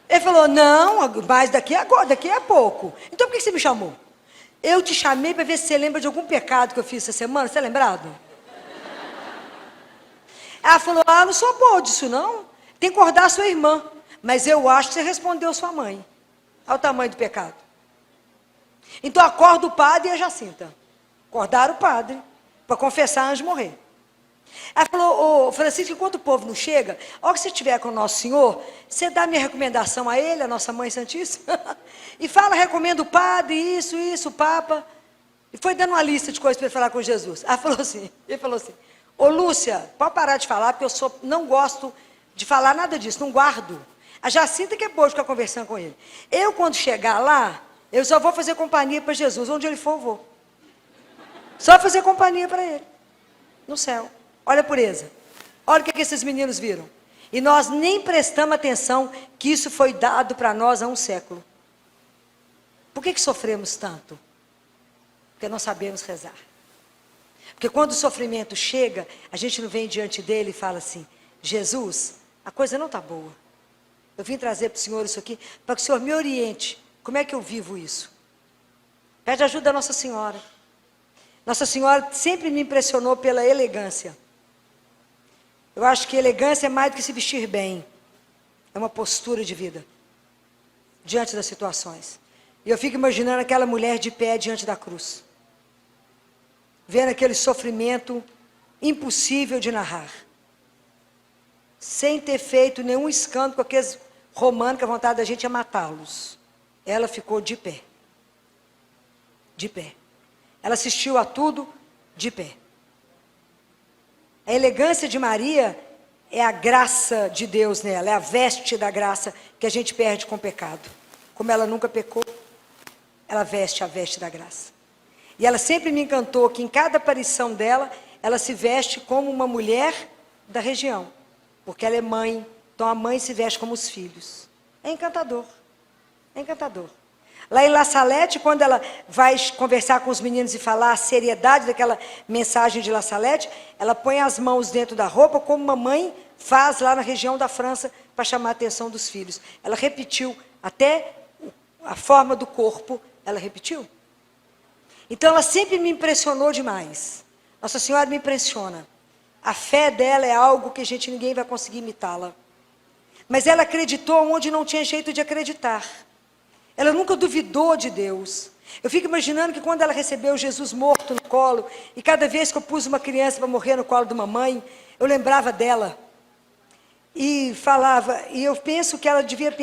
Ele falou, não, mas daqui a pouco. Então por que você me chamou? Eu te chamei para ver se você lembra de algum pecado que eu fiz essa semana, você está lembrado? Ela falou, não sou boa disso não, tem que acordar a sua irmã. Mas eu acho que você respondeu sua mãe. Olha o tamanho do pecado. Então acorda o padre e a Jacinta. Acordaram o padre para confessar antes de morrer. Ela falou, Francisco, enquanto o povo não chega, a hora que você estiver com o Nosso Senhor, você dá minha recomendação a ele, a Nossa Mãe Santíssima, e fala, recomenda o padre, isso, o Papa. E foi dando uma lista de coisas para ele falar com Jesus. Ele falou assim, ô Lúcia, pode parar de falar, porque eu não gosto de falar nada disso, não guardo. A Jacinta que é boa de ficar conversando com ele. Eu, quando chegar lá, eu só vou fazer companhia para Jesus, onde ele for, eu vou. Só fazer companhia para ele, no céu. Olha a pureza. Olha o que esses meninos viram. E nós nem prestamos atenção que isso foi dado para nós há um século. Por que sofremos tanto? Porque não sabemos rezar. Porque quando o sofrimento chega, a gente não vem diante dele e fala assim, Jesus, a coisa não está boa. Eu vim trazer para o Senhor isso aqui, para que o Senhor me oriente. Como é que eu vivo isso? Pede ajuda da Nossa Senhora. Nossa Senhora sempre me impressionou pela elegância. Eu acho que elegância é mais do que se vestir bem. É uma postura de vida. Diante das situações. E eu fico imaginando aquela mulher de pé diante da cruz. Vendo aquele sofrimento impossível de narrar. Sem ter feito nenhum escândalo com aqueles romanos que a vontade da gente é matá-los. Ela ficou de pé. De pé. Ela assistiu a tudo de pé. A elegância de Maria é a graça de Deus nela, é a veste da graça que a gente perde com o pecado. Como ela nunca pecou, ela veste a veste da graça. E ela sempre me encantou que em cada aparição dela, ela se veste como uma mulher da região. Porque ela é mãe, então a mãe se veste como os filhos. É encantador. É encantador. Lá em La Salette, quando ela vai conversar com os meninos e falar a seriedade daquela mensagem de La Salette, ela põe as mãos dentro da roupa, como uma mãe faz lá na região da França, para chamar a atenção dos filhos. Ela repetiu, até a forma do corpo, ela repetiu. Então ela sempre me impressionou demais. Nossa Senhora me impressiona. A fé dela é algo que ninguém vai conseguir imitá-la. Mas ela acreditou onde não tinha jeito de acreditar. Ela nunca duvidou de Deus. Eu fico imaginando que quando ela recebeu Jesus morto no colo, e cada vez que eu pus uma criança para morrer no colo de uma mãe, eu lembrava dela. E falava, e eu penso que ela devia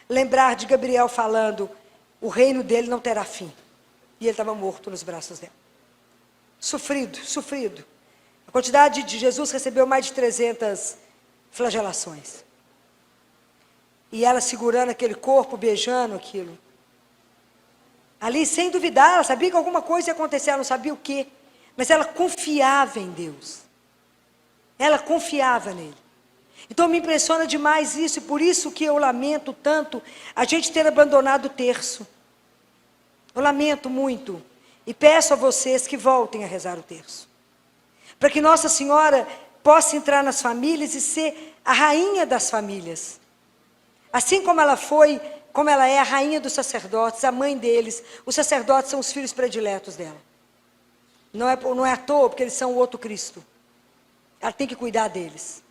lembrar de Gabriel falando, o reino dele não terá fim. E ele estava morto nos braços dela. Sofrido, sofrido. A quantidade de Jesus recebeu mais de 300 flagelações. E ela segurando aquele corpo, beijando aquilo. Ali, sem duvidar, ela sabia que alguma coisa ia acontecer, ela não sabia o quê. Mas ela confiava em Deus. Ela confiava nele. Então me impressiona demais isso, e por isso que eu lamento tanto a gente ter abandonado o terço. Eu lamento muito. E peço a vocês que voltem a rezar o terço. Para que Nossa Senhora possa entrar nas famílias e ser a rainha das famílias. Assim como ela é a rainha dos sacerdotes, a mãe deles. Os sacerdotes são os filhos prediletos dela. Não é à toa, porque eles são o outro Cristo. Ela tem que cuidar deles.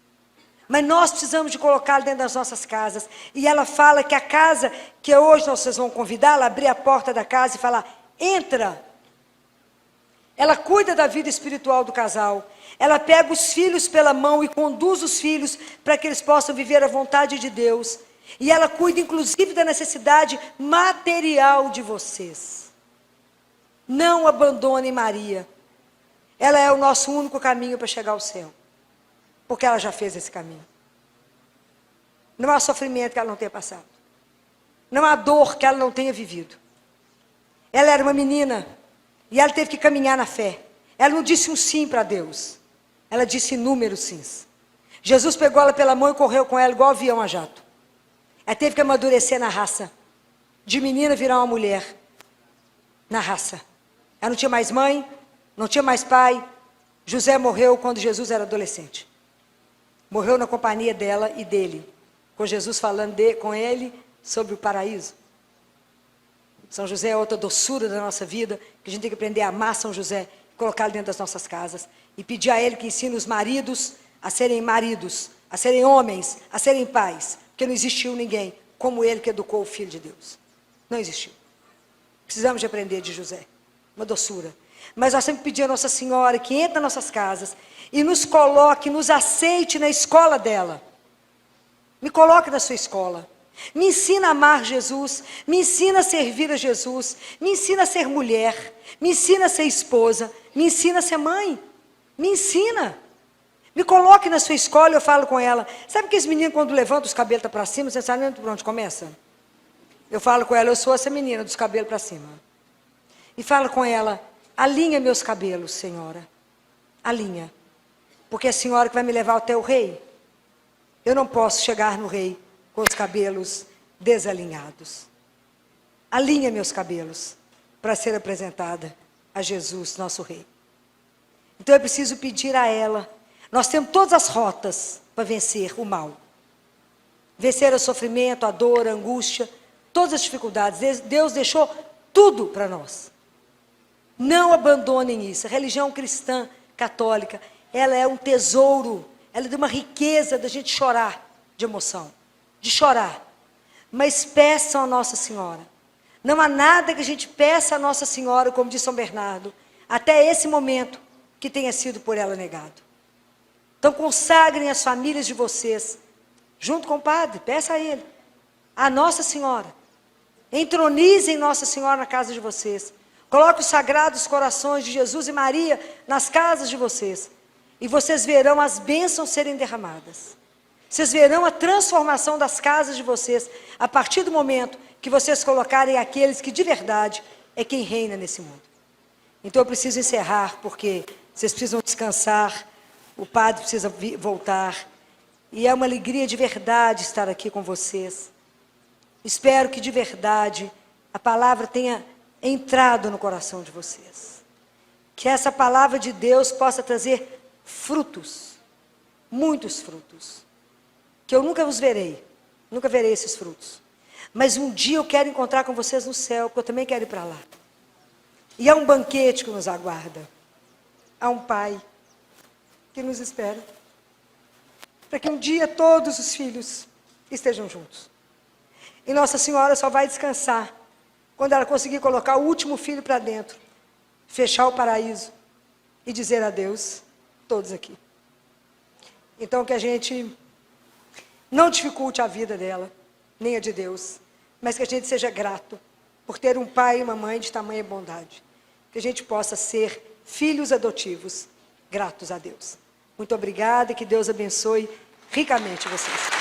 Mas nós precisamos de colocá-la dentro das nossas casas. E ela fala que a casa que hoje vocês vão convidá-la, abrir a porta da casa e falar, entra. ela cuida da vida espiritual do casal, ela pega os filhos pela mão e conduz os filhos para que eles possam viver a vontade de Deus, e ela cuida inclusive da necessidade material de vocês. Não abandonem Maria, ela é o nosso único caminho para chegar ao céu, porque ela já fez esse caminho. Não há sofrimento que ela não tenha passado, não há dor que ela não tenha vivido. Ela era uma menina, e ela teve que caminhar na fé. Ela não disse um sim para Deus, ela disse inúmeros sims. Jesus pegou ela pela mão e correu com ela igual avião a jato. Ela teve que amadurecer na raça, de menina virar uma mulher, na raça. Ela não tinha mais mãe, não tinha mais pai. José morreu quando Jesus era adolescente. Morreu na companhia dela e dele, com Jesus falando com ele sobre o paraíso. São José é outra doçura da nossa vida, que a gente tem que aprender a amar São José, colocá-lo dentro das nossas casas, e pedir a ele que ensine os maridos, a serem homens, a serem pais, porque não existiu ninguém como ele que educou o Filho de Deus. Não existiu. Precisamos de aprender de José, uma doçura. Mas nós sempre pedimos a Nossa Senhora que entre nas nossas casas e nos coloque, nos aceite na escola dela. Me coloque na sua escola. Me ensina a amar Jesus, me ensina a servir a Jesus, me ensina a ser mulher, me ensina a ser esposa, me ensina a ser mãe, me ensina. Me coloque na sua escola e eu falo com ela. Sabe que esse menino quando levanta os cabelos para cima, você sabe por onde começa? Eu falo com ela, eu sou essa menina dos cabelos para cima. E falo com ela, alinha meus cabelos, Senhora, alinha. Porque é a Senhora que vai me levar até o rei. Eu não posso chegar no rei com os cabelos desalinhados. Alinha meus cabelos para ser apresentada a Jesus, nosso rei. Então eu preciso pedir a ela. Nós temos todas as rotas para vencer o mal. Vencer o sofrimento, a dor, a angústia, todas as dificuldades. Deus deixou tudo para nós. Não abandonem isso. A religião cristã, católica, ela é um tesouro. Ela é de uma riqueza da gente chorar de emoção. De chorar, mas peçam a Nossa Senhora. Não há nada que a gente peça a Nossa Senhora, como diz São Bernardo, até esse momento que tenha sido por ela negado. Então consagrem as famílias de vocês, junto com o padre, peça a ele, a Nossa Senhora. Entronizem Nossa Senhora na casa de vocês. Coloque os sagrados corações de Jesus e Maria nas casas de vocês. E vocês verão as bênçãos serem derramadas. Vocês verão a transformação das casas de vocês, a partir do momento que vocês colocarem aqueles que de verdade é quem reina nesse mundo. Então eu preciso encerrar, porque vocês precisam descansar, o padre precisa voltar, e é uma alegria de verdade estar aqui com vocês. Espero que de verdade a palavra tenha entrado no coração de vocês. Que essa palavra de Deus possa trazer frutos, muitos frutos. Que eu nunca os verei, nunca verei esses frutos. Mas um dia eu quero encontrar com vocês no céu, porque eu também quero ir para lá. E há um banquete que nos aguarda. Há um Pai que nos espera. Para que um dia todos os filhos estejam juntos. E Nossa Senhora só vai descansar quando ela conseguir colocar o último filho para dentro, fechar o paraíso e dizer adeus, todos aqui. Então que a gente não dificulte a vida dela, nem a de Deus, mas que a gente seja grato por ter um pai e uma mãe de tamanha bondade. Que a gente possa ser filhos adotivos, gratos a Deus. Muito obrigada e que Deus abençoe ricamente vocês.